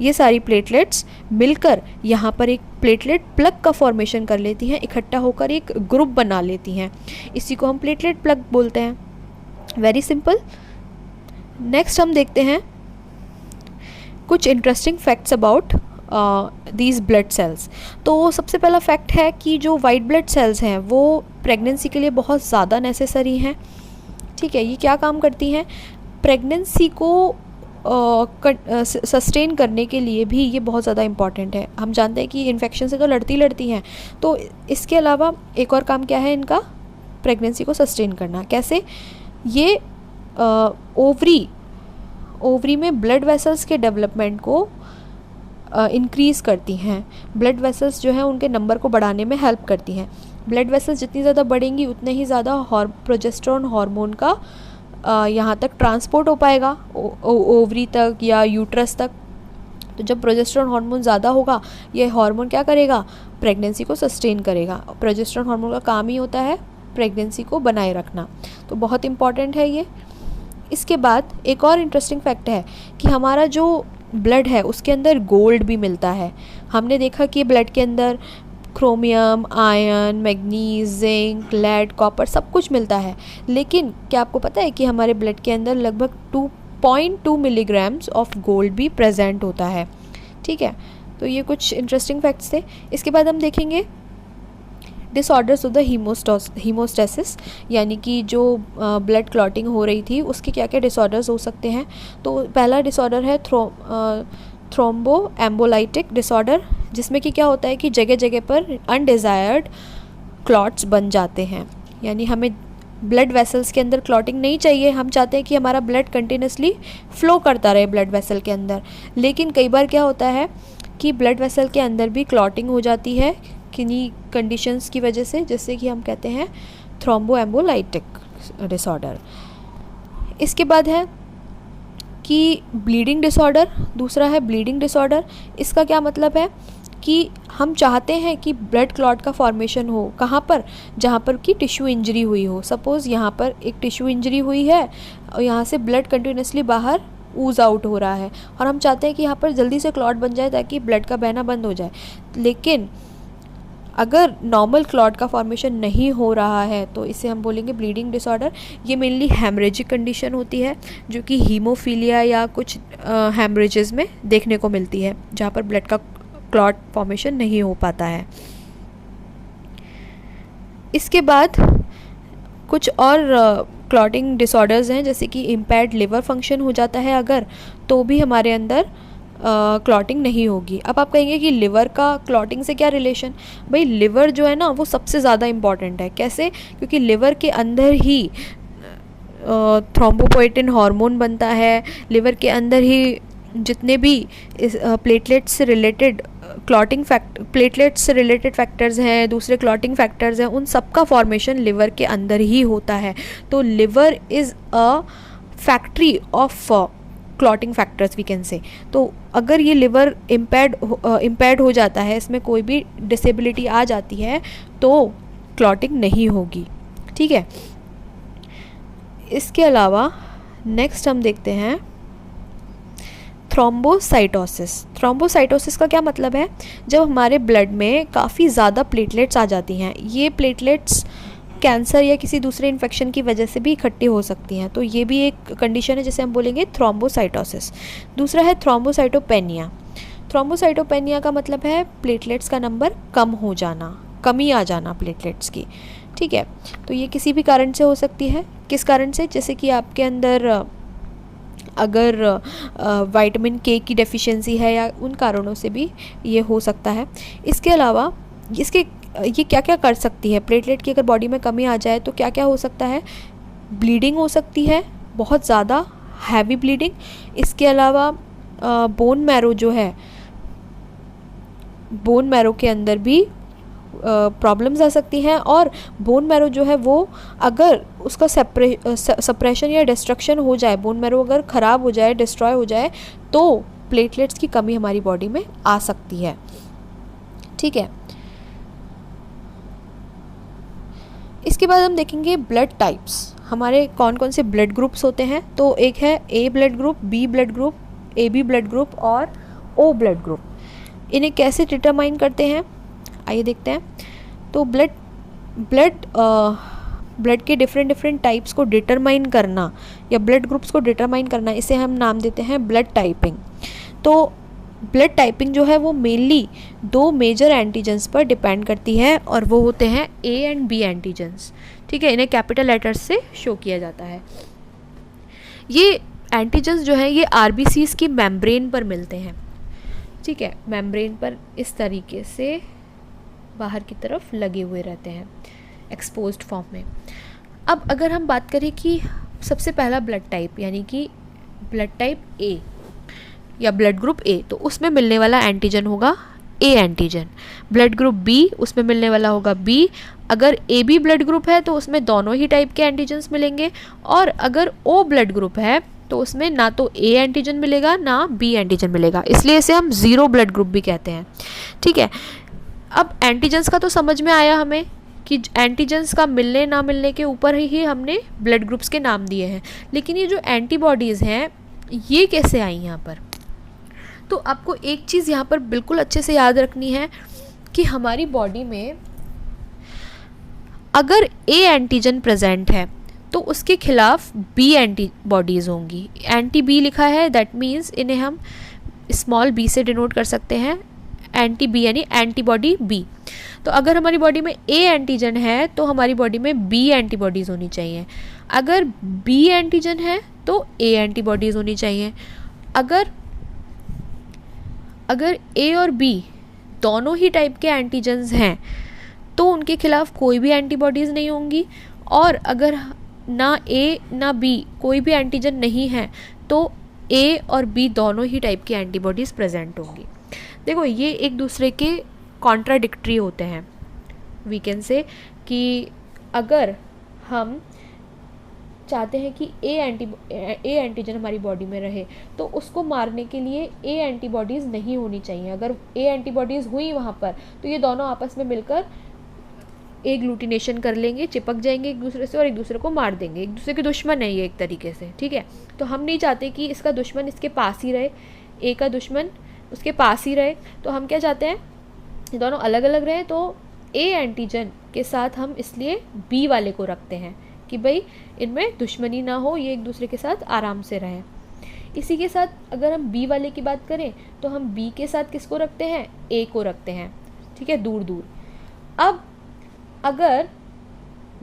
ये सारी प्लेटलेट्स मिलकर यहाँ पर एक प्लेटलेट प्लग का फॉर्मेशन कर लेती हैं, इकट्ठा होकर एक ग्रुप बना लेती हैं। इसी को हम प्लेटलेट प्लग बोलते हैं। Very simple. नेक्स्ट हम देखते हैं कुछ interesting facts about these blood cells. तो सबसे पहला फैक्ट है कि जो वाइट ब्लड सेल्स हैं वो प्रेगनेंसी के लिए बहुत ज़्यादा नेसेसरी हैं। ठीक है, ये क्या काम करती हैं, प्रेगनेंसी को सस्टेन करने के लिए भी ये बहुत ज़्यादा इम्पॉर्टेंट है। हम जानते हैं कि इन्फेक्शन से तो लड़ती हैं, तो इसके अलावा एक और काम क्या है इनका, प्रेगनेंसी को सस्टेन करना। कैसे, ये ओवरी में ब्लड वेसल्स के डेवलपमेंट को इंक्रीज़ करती हैं। ब्लड वेसल्स जो हैं उनके नंबर को बढ़ाने में हेल्प करती हैं। ब्लड वेसल्स जितनी ज़्यादा बढ़ेंगी उतने ही ज़्यादा प्रोजेस्टेरोन हार्मोन का यहाँ तक ट्रांसपोर्ट हो पाएगा ओवरी तक या यूट्रस तक। तो जब प्रोजेस्टेरोन हार्मोन ज़्यादा होगा, ये हार्मोन क्या करेगा, प्रेगनेंसी को सस्टेन करेगा। प्रोजेस्टेरोन हार्मोन का काम ही होता है प्रेगनेंसी को बनाए रखना, तो बहुत इंपॉर्टेंट है ये। इसके बाद एक और इंटरेस्टिंग फैक्ट है कि हमारा जो ब्लड है उसके अंदर गोल्ड भी मिलता है। हमने देखा कि ब्लड के अंदर chromium, iron, manganese, zinc, lead, copper सब कुछ मिलता है, लेकिन क्या आपको पता है कि हमारे ब्लड के अंदर लगभग 2.2 मिलीग्राम्स ऑफ गोल्ड भी प्रेजेंट होता है। ठीक है, तो ये कुछ इंटरेस्टिंग फैक्ट्स थे। इसके बाद हम देखेंगे डिसऑर्डर्स ऑफ द हीमोस्टेसिस, यानी कि जो ब्लड क्लॉटिंग हो रही थी उसके क्या क्या डिसऑर्डर्स हो सकते हैं। तो पहला डिसऑर्डर है थ्रोम्बो एम्बोलाइटिक डिसऑर्डर, जिसमें कि क्या होता है कि जगह जगह पर अनडिज़ायर्ड क्लॉट्स बन जाते हैं। यानी हमें ब्लड वेसल्स के अंदर क्लॉटिंग नहीं चाहिए, हम चाहते हैं कि हमारा ब्लड कंटिन्यूसली फ़्लो करता रहे ब्लड वेसल के अंदर, लेकिन कई बार क्या होता है कि ब्लड वेसल के अंदर भी क्लॉटिंग हो जाती है किन्हीं कंडीशंस की वजह से, जैसे कि हम कहते हैं थ्रोम्बो एम्बोलाइटिक डिसऑर्डर। इसके बाद है कि ब्लीडिंग डिसऑर्डर, दूसरा है ब्लीडिंग डिसऑर्डर। इसका क्या मतलब है कि हम चाहते हैं कि ब्लड क्लॉट का फॉर्मेशन हो, कहाँ पर, जहाँ पर कि टिश्यू इंजरी हुई हो। सपोज़ यहाँ पर एक टिश्यू इंजरी हुई है और यहाँ से ब्लड कंटिन्यूसली बाहर ऊज आउट हो रहा है और हम चाहते हैं कि यहाँ पर जल्दी से क्लॉट बन जाए ताकि ब्लड का बहना बंद हो जाए। लेकिन अगर नॉर्मल क्लॉट का फॉर्मेशन नहीं हो रहा है तो इसे हम बोलेंगे ब्लीडिंग डिसऑर्डर। ये मेनली हेमरेजिक कंडीशन होती है जो कि हीमोफीलिया या कुछ हेमरेजेस में देखने को मिलती है, जहाँ पर ब्लड का क्लॉट फॉर्मेशन नहीं हो पाता है। इसके बाद कुछ और क्लॉटिंग डिसऑर्डर्स हैं, जैसे कि इम्पेयर्ड लिवर फंक्शन हो जाता है अगर, तो भी हमारे अंदर क्लॉटिंग नहीं होगी। अब आप कहेंगे कि लिवर का क्लॉटिंग से क्या रिलेशन, भाई लिवर जो है ना वो सबसे ज़्यादा इम्पॉर्टेंट है। कैसे, क्योंकि लिवर के अंदर ही थ्रोम्बोपोएटिन हार्मोन बनता है, लिवर के अंदर ही जितने भी प्लेटलेट्स से रिलेटेड प्लेटलेट्स से रिलेटेड फैक्टर्स हैं, दूसरे क्लॉटिंग फैक्टर्स हैं, उन सब का फॉर्मेशन लिवर के अंदर ही होता है। तो liver is a factory of clotting factors we can say. तो अगर ये लिवर इम्पेयर्ड हो जाता है, इसमें कोई भी डिसेबिलिटी आ जाती है तो क्लॉटिंग नहीं होगी। ठीक है, इसके अलावा नेक्स्ट हम देखते हैं थ्रोम्बोसाइटोसिस। थ्रोम्बोसाइटोसिस का क्या मतलब है, जब हमारे ब्लड में काफ़ी ज़्यादा प्लेटलेट्स आ जाती हैं, ये प्लेटलेट्स कैंसर या किसी दूसरे इन्फेक्शन की वजह से भी इकट्ठी हो सकती हैं। तो ये भी एक कंडीशन है जिसे हम बोलेंगे थ्रोम्बोसाइटोसिस। दूसरा है थ्रोम्बोसाइटोपेनिया। थ्रोम्बोसाइटोपेनिया का मतलब है प्लेटलेट्स का नंबर कम हो जाना, कमी आ जाना प्लेटलेट्स की, ठीक है। तो ये किसी भी कारण से हो सकती है। किस कारण से? जैसे कि आपके अंदर अगर विटामिन के की डेफिशिएंसी है या उन कारणों से भी ये हो सकता है। इसके अलावा ये क्या क्या कर सकती है? प्लेटलेट की अगर बॉडी में कमी आ जाए तो क्या क्या हो सकता है? ब्लीडिंग हो सकती है, बहुत ज़्यादा हैवी ब्लीडिंग। इसके अलावा बोन मैरो जो है, बोन मैरो के अंदर भी प्रॉब्लम्स आ सकती हैं। और बोन मैरो जो है वो अगर उसका सप्रेशन या डिस्ट्रक्शन हो जाए, बोन मैरो अगर ख़राब हो जाए, डिस्ट्रॉय हो जाए, तो प्लेटलेट्स की कमी हमारी बॉडी में आ सकती है, ठीक है। इसके बाद हम देखेंगे ब्लड टाइप्स। हमारे कौन कौन से ब्लड ग्रुप्स होते हैं। तो एक है A blood group, B blood group, A B blood group और ओ ब्लड ग्रुप। इन्हें कैसे डिटरमाइन करते हैं, आइए देखते हैं। तो ब्लड के डिफरेंट टाइप्स को डिटरमाइन करना या ब्लड ग्रुप्स को डिटरमाइन करना, इसे हम नाम देते हैं ब्लड टाइपिंग। तो ब्लड टाइपिंग जो है वो मेनली 2 मेजर एंटीजेंस पर डिपेंड करती है और वो होते हैं ए एंड बी एंटीजेंस, ठीक है। इन्हें कैपिटल लेटर्स से शो किया जाता है। ये एंटीजेंस जो है ये आरबीसीज की मेम्ब्रेन पर मिलते हैं, ठीक है। मेम्ब्रेन पर इस तरीके से बाहर की तरफ लगे हुए रहते हैं एक्सपोज्ड फॉर्म में। अब अगर हम बात करें कि सबसे पहला ब्लड टाइप यानी कि ब्लड टाइप ए या ब्लड ग्रुप ए, तो उसमें मिलने वाला एंटीजन होगा A antigen. Blood group B, उसमें मिलने वाला होगा बी। अगर ए बी ब्लड ग्रुप है तो उसमें दोनों ही टाइप के एंटीजन्स मिलेंगे। और अगर ओ ब्लड ग्रुप है तो उसमें ना तो ए एंटीजन मिलेगा ना बी एंटीजन मिलेगा, इसलिए इसे हम ज़ीरो ब्लड ग्रुप भी कहते हैं, ठीक है। अब एंटीजन्स का तो समझ में आया हमें कि एंटीजन्स का मिलने ना मिलने के ऊपर ही हमने ब्लड ग्रुप्स के नाम दिए हैं। लेकिन ये जो एंटीबॉडीज़ हैं ये कैसे आई यहाँ पर? तो आपको एक चीज़ यहाँ पर बिल्कुल अच्छे से याद रखनी है कि हमारी बॉडी में अगर ए एंटीजन प्रेजेंट है तो उसके खिलाफ बी एंटीबॉडीज़ होंगी। एंटी बी लिखा है, दैट मीन्स इन्हें हम स्मॉल बी से डिनोट कर सकते हैं। एंटी बी यानी एंटीबॉडी बी। तो अगर हमारी बॉडी में ए एंटीजन है तो हमारी बॉडी में बी एंटीबॉडीज़ होनी चाहिए। अगर बी एंटीजन है तो ए एंटीबॉडीज़ होनी चाहिए। अगर ए और बी दोनों ही टाइप के एंटीजन्स हैं तो उनके खिलाफ कोई भी एंटीबॉडीज़ नहीं होंगी। और अगर ना ए ना बी कोई भी एंटीजन नहीं है तो ए और बी दोनों ही टाइप की एंटीबॉडीज़ प्रेजेंट होंगी। देखो ये एक दूसरे के कॉन्ट्राडिक्टरी होते हैं। वी कैन से कि अगर हम चाहते हैं कि ए एंटीजन हमारी बॉडी में रहे तो उसको मारने के लिए ए एंटीबॉडीज़ नहीं होनी चाहिए। अगर ए एंटीबॉडीज़ हुई वहाँ पर तो ये दोनों आपस में मिलकर एग्लूटिनेशन कर लेंगे, चिपक जाएंगे एक दूसरे से और एक दूसरे को मार देंगे। एक दूसरे के दुश्मन है ये एक तरीके से, ठीक है। तो हम नहीं चाहते कि इसका दुश्मन इसके पास ही रहे, ए का दुश्मन उसके पास ही रहे। तो हम क्या चाहते हैं, ये दोनों अलग अलग रहे। तो ए एंटीजन के साथ हम इसलिए बी वाले को रखते हैं कि भाई इनमें दुश्मनी ना हो, ये एक दूसरे के साथ आराम से रहें। इसी के साथ अगर हम बी वाले की बात करें तो हम बी के साथ किसको रखते हैं, ए को रखते हैं, ठीक है, दूर दूर। अब अगर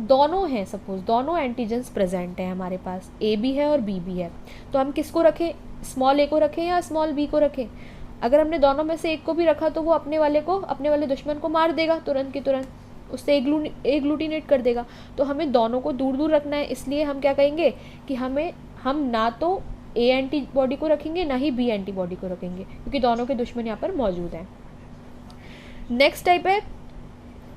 दोनों हैं, सपोज दोनों एंटीजन्स प्रेजेंट हैं हमारे पास, ए भी है और बी भी है, तो हम किसको रखें, स्मॉल ए को रखें या स्मॉल बी को रखें? अगर हमने दोनों में से एक को भी रखा तो वो अपने वाले दुश्मन को मार देगा तुरंत की तुरंत, उससे एग्लूटिनेट कर देगा। तो हमें दोनों को दूर दूर रखना है, इसलिए हम क्या कहेंगे कि हम ना तो ए एंटीबॉडी को रखेंगे ना ही बी एंटीबॉडी को रखेंगे, क्योंकि दोनों के दुश्मन यहाँ पर मौजूद हैं। नेक्स्ट टाइप है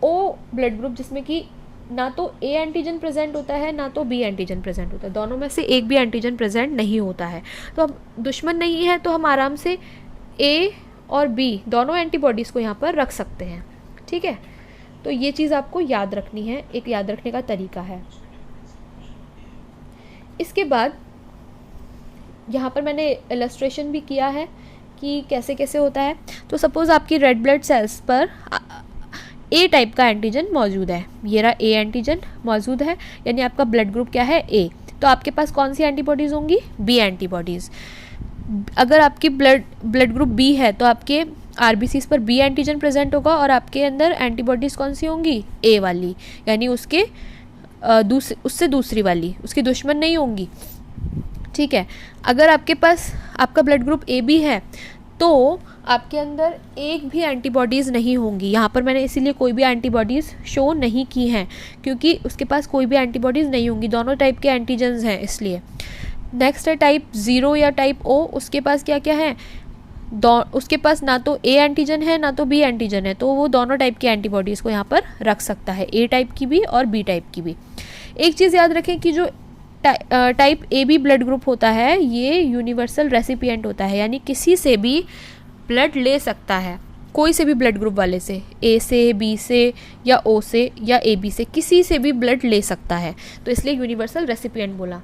ओ ब्लड ग्रुप, जिसमें कि ना तो ए एंटीजन प्रेजेंट होता है ना तो बी एंटीजन प्रेजेंट होता है, दोनों में से एक भी एंटीजन प्रेजेंट नहीं होता है। तो अब दुश्मन नहीं है तो हम आराम से ए और बी दोनों एंटीबॉडीज़ को यहाँ पर रख सकते हैं, ठीक है। तो ये चीज़ आपको याद रखनी है, एक याद रखने का तरीका है। इसके बाद यहाँ पर मैंने इलस्ट्रेशन भी किया है कि कैसे कैसे होता है। तो सपोज़ आपकी रेड ब्लड सेल्स पर ए टाइप का एंटीजन मौजूद है, ये रहा ए एंटीजन मौजूद है, यानी आपका ब्लड ग्रुप क्या है, ए। तो आपके पास कौन सी एंटीबॉडीज़ होंगी, बी एंटीबॉडीज़। अगर आपकी ब्लड ग्रुप बी है तो आपके आरबीसीज पर बी एंटीजन प्रेजेंट होगा और आपके अंदर एंटीबॉडीज़ कौन सी होंगी, ए वाली, यानी उसके उससे दूसरी वाली, उसकी दुश्मन नहीं होंगी, ठीक है। अगर आपके पास आपका ब्लड ग्रुप ए बी है तो आपके अंदर एक भी एंटीबॉडीज़ नहीं होंगी। यहाँ पर मैंने इसीलिए कोई भी एंटीबॉडीज़ शो नहीं की हैं, क्योंकि उसके पास कोई भी एंटीबॉडीज़ नहीं होंगी, दोनों टाइप के एंटीजन्स हैं इसलिए। नेक्स्ट है टाइप 0 या टाइप ओ, उसके पास क्या क्या है, उसके पास ना तो ए एंटीजन है ना तो बी एंटीजन है, तो वो दोनों टाइप की एंटीबॉडीज़ को यहाँ पर रख सकता है, ए टाइप की भी और बी टाइप की भी। एक चीज़ याद रखें कि जो type A B blood group होता है ये यूनिवर्सल रेसिपिएंट होता है, यानी किसी से भी ब्लड ले सकता है, कोई से भी ब्लड ग्रुप वाले से, ए से, बी से या ओ से या ए बी से, किसी से भी ब्लड ले सकता है, तो इसलिए यूनिवर्सल रेसिपिएंट बोला।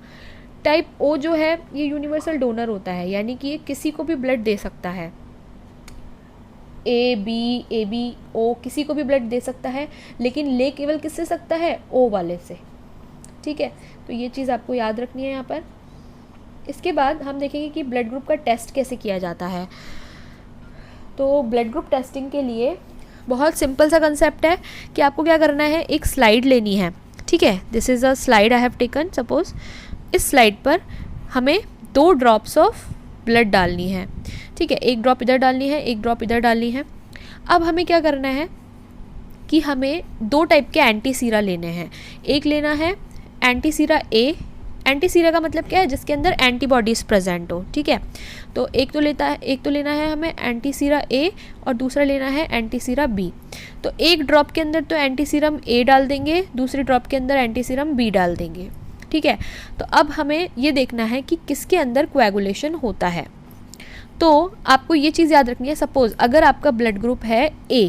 टाइप ओ जो है ये यूनिवर्सल डोनर होता है, यानी कि ये किसी को भी ब्लड दे सकता है, ए बी ओ किसी को भी ब्लड दे सकता है, लेकिन ले केवल किससे सकता है, ओ वाले से, ठीक है। तो ये चीज़ आपको याद रखनी है यहाँ पर। इसके बाद हम देखेंगे कि ब्लड ग्रुप का टेस्ट कैसे किया जाता है। तो ब्लड ग्रुप टेस्टिंग के लिए बहुत सिंपल सा कंसेप्ट है कि आपको क्या करना है, एक स्लाइड लेनी है, ठीक है। This is a slide I have taken, suppose इस स्लाइड पर हमें 2 ड्रॉप्स ऑफ ब्लड डालनी है, ठीक है, एक ड्रॉप इधर डालनी है, एक ड्रॉप इधर डालनी है। अब हमें क्या करना है कि हमें 2 टाइप के एंटीसीरा लेने हैं। एक लेना है एंटीसीरा ए, एंटीसीरा का मतलब क्या है, जिसके अंदर एंटीबॉडीज़ प्रेजेंट हो, ठीक है। तो एक तो लेना है हमें एंटीसीरा ए और दूसरा लेना है एंटीसीरा बी। तो एक ड्रॉप के अंदर तो एंटीसीरम ए डाल देंगे, दूसरी ड्रॉप के अंदर एंटीसीरम बी डाल देंगे, ठीक है। तो अब हमें ये देखना है कि किसके अंदर कोएगुलेशन होता है। तो आपको ये चीज़ याद रखनी है, सपोज़ अगर आपका ब्लड ग्रुप है ए,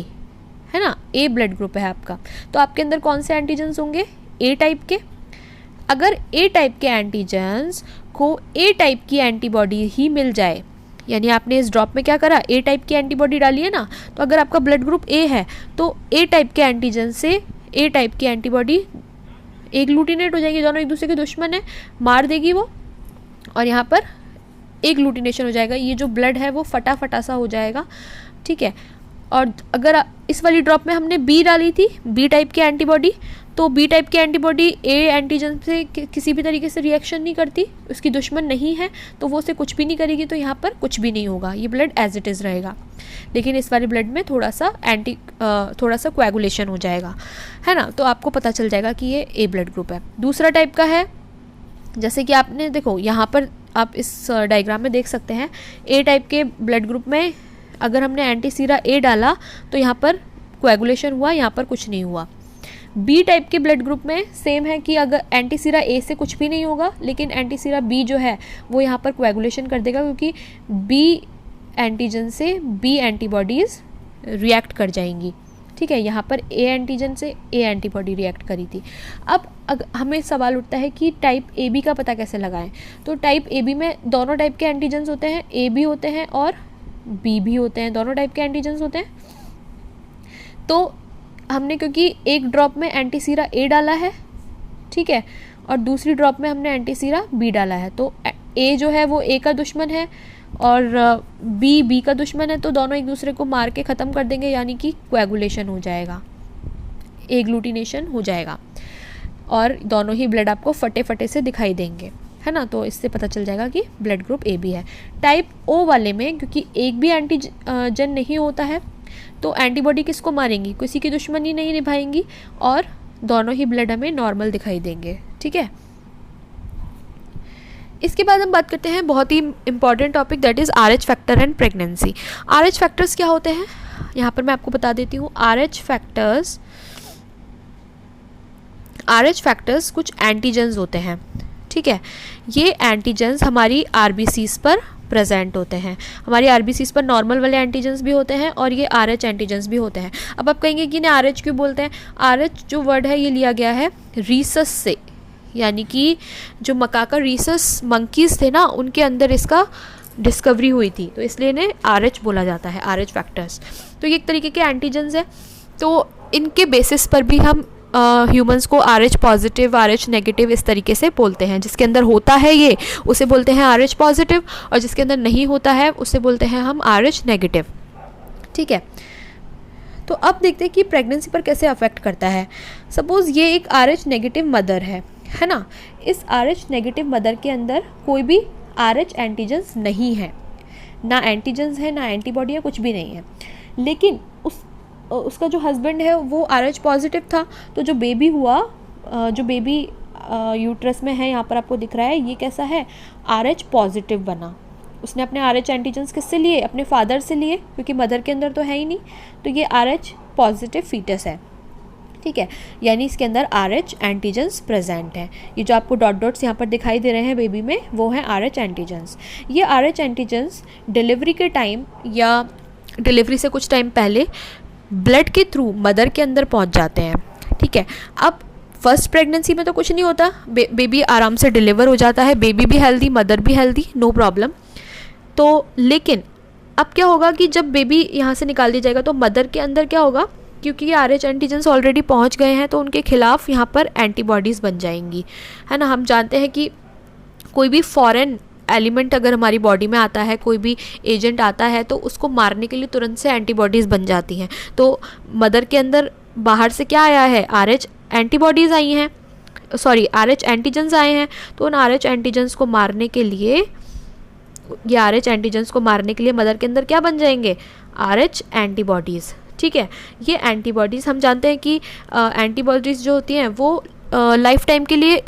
है ना, ए ब्लड ग्रुप है आपका, तो आपके अंदर कौन से एंटीजन्स होंगे, ए टाइप के। अगर ए टाइप के एंटीजन्स को ए टाइप की एंटीबॉडी ही मिल जाए, यानी आपने इस ड्रॉप में क्या करा, ए टाइप की एंटीबॉडी डाली है ना, तो अगर आपका ब्लड ग्रुप ए है तो ए टाइप के एंटीजन से ए टाइप की एंटीबॉडी एग्लूटिनेट हो जाएगी, दोनों एक दूसरे के दुश्मन है, मार देगी वो, और यहाँ पर एग्लूटिनेशन हो जाएगा, ये जो ब्लड है वो फटा सा हो जाएगा, ठीक है। और अगर इस वाली ड्रॉप में हमने बी डाली थी, बी टाइप की एंटीबॉडी, तो बी टाइप की एंटीबॉडी ए एंटीजन से किसी भी तरीके से रिएक्शन नहीं करती, उसकी दुश्मन नहीं है, तो वो उसे कुछ भी नहीं करेगी, तो यहाँ पर कुछ भी नहीं होगा, ये ब्लड एज इट इज़ रहेगा। लेकिन इस वाले ब्लड में थोड़ा सा कोएगुलेशन हो जाएगा, है ना, तो आपको पता चल जाएगा कि ये ए ब्लड ग्रुप है। दूसरा टाइप का है, जैसे कि आपने देखो यहाँ पर आप इस डायग्राम में देख सकते हैं, ए टाइप के ब्लड ग्रुप में अगर हमने एंटीसीरा ए डाला तो यहाँ पर कोएगुलेशन हुआ, यहाँ पर कुछ नहीं हुआ। बी टाइप के ब्लड ग्रुप में सेम है कि अगर एंटीसीरा ए से कुछ भी नहीं होगा, लेकिन एंटीसीरा बी जो है वो यहाँ पर कोएगुलेशन कर देगा, क्योंकि बी एंटीजन से बी एंटीबॉडीज़ रिएक्ट कर जाएंगी, ठीक है। यहाँ पर ए एंटीजन से ए एंटीबॉडी रिएक्ट करी थी। अब हमें सवाल उठता है कि टाइप ए बी का पता कैसे लगाएं। तो टाइप ए बी में दोनों टाइप के एंटीजन्स होते हैं, ए भी होते हैं और बी भी होते हैं, दोनों टाइप के एंटीजन्स होते हैं। तो हमने क्योंकि एक ड्रॉप में एंटीसीरा ए डाला है, ठीक है, और दूसरी ड्रॉप में हमने एंटीसीरा बी डाला है, तो ए जो है वो ए का दुश्मन है और बी का दुश्मन है, तो दोनों एक दूसरे को मार के ख़त्म कर देंगे, यानी कि कोएगुलेशन हो जाएगा, एग्लूटिनेशन हो जाएगा, और दोनों ही ब्लड आपको फटे से दिखाई देंगे, है ना। तो इससे पता चल जाएगा कि ब्लड ग्रुप ए बी है। टाइप ओ वाले में क्योंकि एक भी एंटीजन नहीं होता है, तो एंटीबॉडी किसको मारेंगी, किसी की दुश्मनी नहीं निभाएंगी, और दोनों ही ब्लड हमें नॉर्मल दिखाई देंगे, ठीक है। इसके बाद हम बात करते हैं बहुत ही important topic, that is RH factor and pregnancy. RH factors क्या होते हैं, यहाँ पर मैं आपको बता देती हूँ। RH फैक्टर्स कुछ एंटीजन्स होते हैं, ठीक है। ये एंटीजन्स हमारी RBCs पर प्रेजेंट होते हैं। हमारी RBCs पर नॉर्मल वाले एंटीजन्स भी होते हैं और ये RH एंटीजन्स भी होते हैं। अब आप कहेंगे कि ना RH क्यों बोलते हैं, RH जो वर्ड है ये लिया गया है रीसस से, यानी कि जो मकाका रीसस मंकीज़ थे ना, उनके अंदर इसका डिस्कवरी हुई थी, तो इसलिए इन्हें RH बोला जाता है, RH फैक्टर्स। तो ये एक तरीके के एंटीजन्स है। तो इनके बेसिस पर भी हम ह्यूमंस को RH पॉजिटिव, RH नेगेटिव इस तरीके से बोलते हैं। जिसके अंदर होता है ये उसे बोलते हैं RH पॉजिटिव, और जिसके अंदर नहीं होता है उसे बोलते हैं हम RH नेगेटिव। ठीक है, तो अब देखते हैं कि प्रेगनेंसी पर कैसे अफेक्ट करता है। सपोज़ ये एक RH नेगेटिव मदर है ना। इस RH नेगेटिव मदर के अंदर कोई भी RH एंटीजन्स नहीं है, ना एंटीजन्स है ना एंटीबॉडी है, कुछ भी नहीं है। लेकिन उसका जो हस्बैंड है वो RH पॉजिटिव था, तो जो बेबी हुआ, जो बेबी यूट्रस में है, यहाँ पर आपको दिख रहा है, ये कैसा है, RH पॉजिटिव बना। उसने अपने RH एंटीजन्स किससे लिए, अपने फादर से लिए, क्योंकि मदर के अंदर तो है ही नहीं, तो ये RH पॉजिटिव फीटस है। ठीक है, यानी इसके अंदर RH एंटीजन्स प्रेजेंट है। ये जो आपको डॉट डॉट्स यहाँ पर दिखाई दे रहे हैं बेबी में, वो हैं RH एंटीजन्स। ये RH एंटीजन्स डिलीवरी के टाइम या डिलीवरी से कुछ टाइम पहले ब्लड के थ्रू मदर के अंदर पहुँच जाते हैं। ठीक है, अब फर्स्ट प्रेगनेंसी में तो कुछ नहीं होता, बेबी आराम से डिलीवर हो जाता है, बेबी भी हेल्दी, मदर भी हेल्दी, नो प्रॉब्लम। तो लेकिन अब क्या होगा कि जब बेबी यहाँ से निकाल दिया जाएगा तो मदर के अंदर क्या होगा, क्योंकि ये RH एंटीजन्स ऑलरेडी पहुँच गए हैं, तो उनके खिलाफ यहाँ पर एंटीबॉडीज़ बन जाएंगी, है ना। हम जानते हैं कि कोई भी फॉरेन एलिमेंट अगर हमारी बॉडी में आता है, कोई भी एजेंट आता है, तो उसको मारने के लिए तुरंत से एंटीबॉडीज़ बन जाती हैं। तो मदर के अंदर बाहर से क्या आया है, RH एंटीबॉडीज़ आई हैं, सॉरी RH एंटीजन्स आए हैं। तो उन RH एंटीजन्स को मारने के लिए, ये RH एंटीजन्स को मारने के लिए मदर के अंदर क्या बन जाएंगे, RH एंटीबॉडीज़। ठीक है, ये एंटीबॉडीज़ हम जानते हैं कि एंटीबॉडीज़ जो होती हैं वो लाइफ टाइम के लिए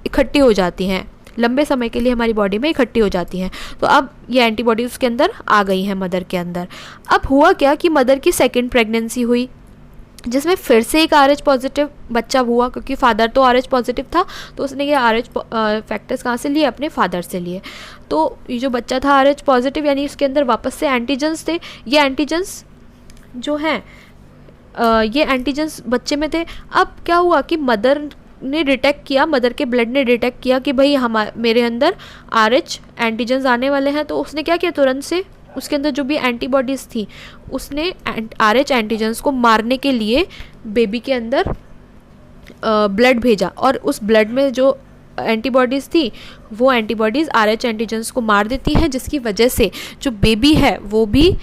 इकट्ठी हो जाती हैं, लंबे समय के लिए हमारी बॉडी में इकट्ठी हो जाती हैं। तो अब ये एंटीबॉडीज़ उसके अंदर आ गई हैं मदर के अंदर। अब हुआ क्या कि मदर की सेकेंड प्रेगनेंसी हुई, जिसमें फिर से एक RH पॉजिटिव बच्चा हुआ, क्योंकि फादर तो RH पॉजिटिव था, तो उसने ये RH फैक्टर्स कहाँ से लिए, अपने फादर से लिए। तो ये जो बच्चा था RH पॉजिटिव, यानी उसके अंदर वापस से एंटीजन्स थे। ये एंटीजन्स जो हैं, ये एंटीजन्स बच्चे में थे। अब क्या हुआ कि मदर ने डिटेक्ट किया, मदर के ब्लड ने डिटेक्ट किया कि भाई मेरे अंदर RH एंटीजन्स आने वाले हैं। तो उसने क्या किया, तुरंत से उसके अंदर जो भी एंटीबॉडीज़ थी, उसने RH एंटीजन्स को मारने के लिए बेबी के अंदर ब्लड भेजा, और उस ब्लड में जो एंटीबॉडीज़ थी वो एंटीबॉडीज़ RH एंटीजन्स को मार देती हैं, जिसकी वजह से जो बेबी है वो भी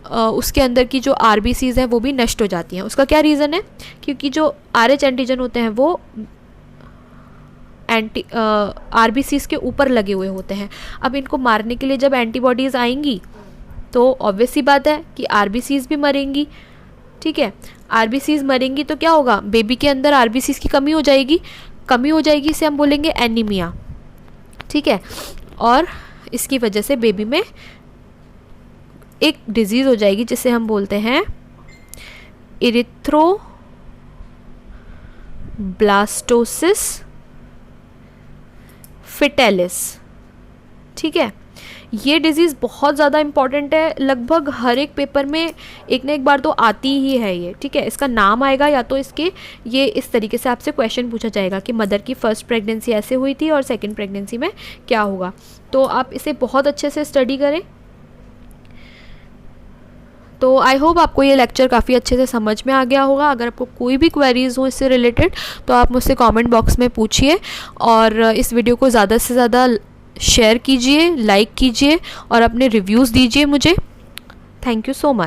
उसके अंदर की जो RBCs हैं वो भी नष्ट हो जाती हैं। उसका क्या रीज़न है, क्योंकि जो RH एंटीजन होते हैं वो RBCs के ऊपर लगे हुए होते हैं। अब इनको मारने के लिए जब एंटीबॉडीज़ आएंगी तो ऑब्वियस सी बात है कि RBCs भी मरेंगी। ठीक है, RBCs मरेंगी तो क्या होगा, बेबी के अंदर RBCs की कमी हो जाएगी, इसे हम बोलेंगे एनीमिया। ठीक है, और इसकी वजह से बेबी में एक डिजीज़ हो जाएगी जिसे हम बोलते हैं इरिथ्रोब्लास्टोसिस फिटेलिस। ठीक है, ये डिज़ीज़ बहुत ज़्यादा इम्पॉर्टेंट है, लगभग हर एक पेपर में एक ना एक बार तो आती ही है ये। ठीक है, इसका नाम आएगा या तो इसके ये इस तरीके से आपसे क्वेश्चन पूछा जाएगा कि मदर की फ़र्स्ट प्रेगनेंसी ऐसे हुई थी और सेकंड प्रेगनेंसी में क्या होगा। तो आप इसे बहुत अच्छे से स्टडी करें। तो आई होप आपको ये लेक्चर काफ़ी अच्छे से समझ में आ गया होगा। अगर आपको कोई भी क्वेरीज़ हो इससे रिलेटेड तो आप मुझसे कमेंट बॉक्स में पूछिए, और इस वीडियो को ज़्यादा से ज़्यादा शेयर कीजिए, लाइक कीजिए और अपने रिव्यूज़ दीजिए मुझे। Thank you so much.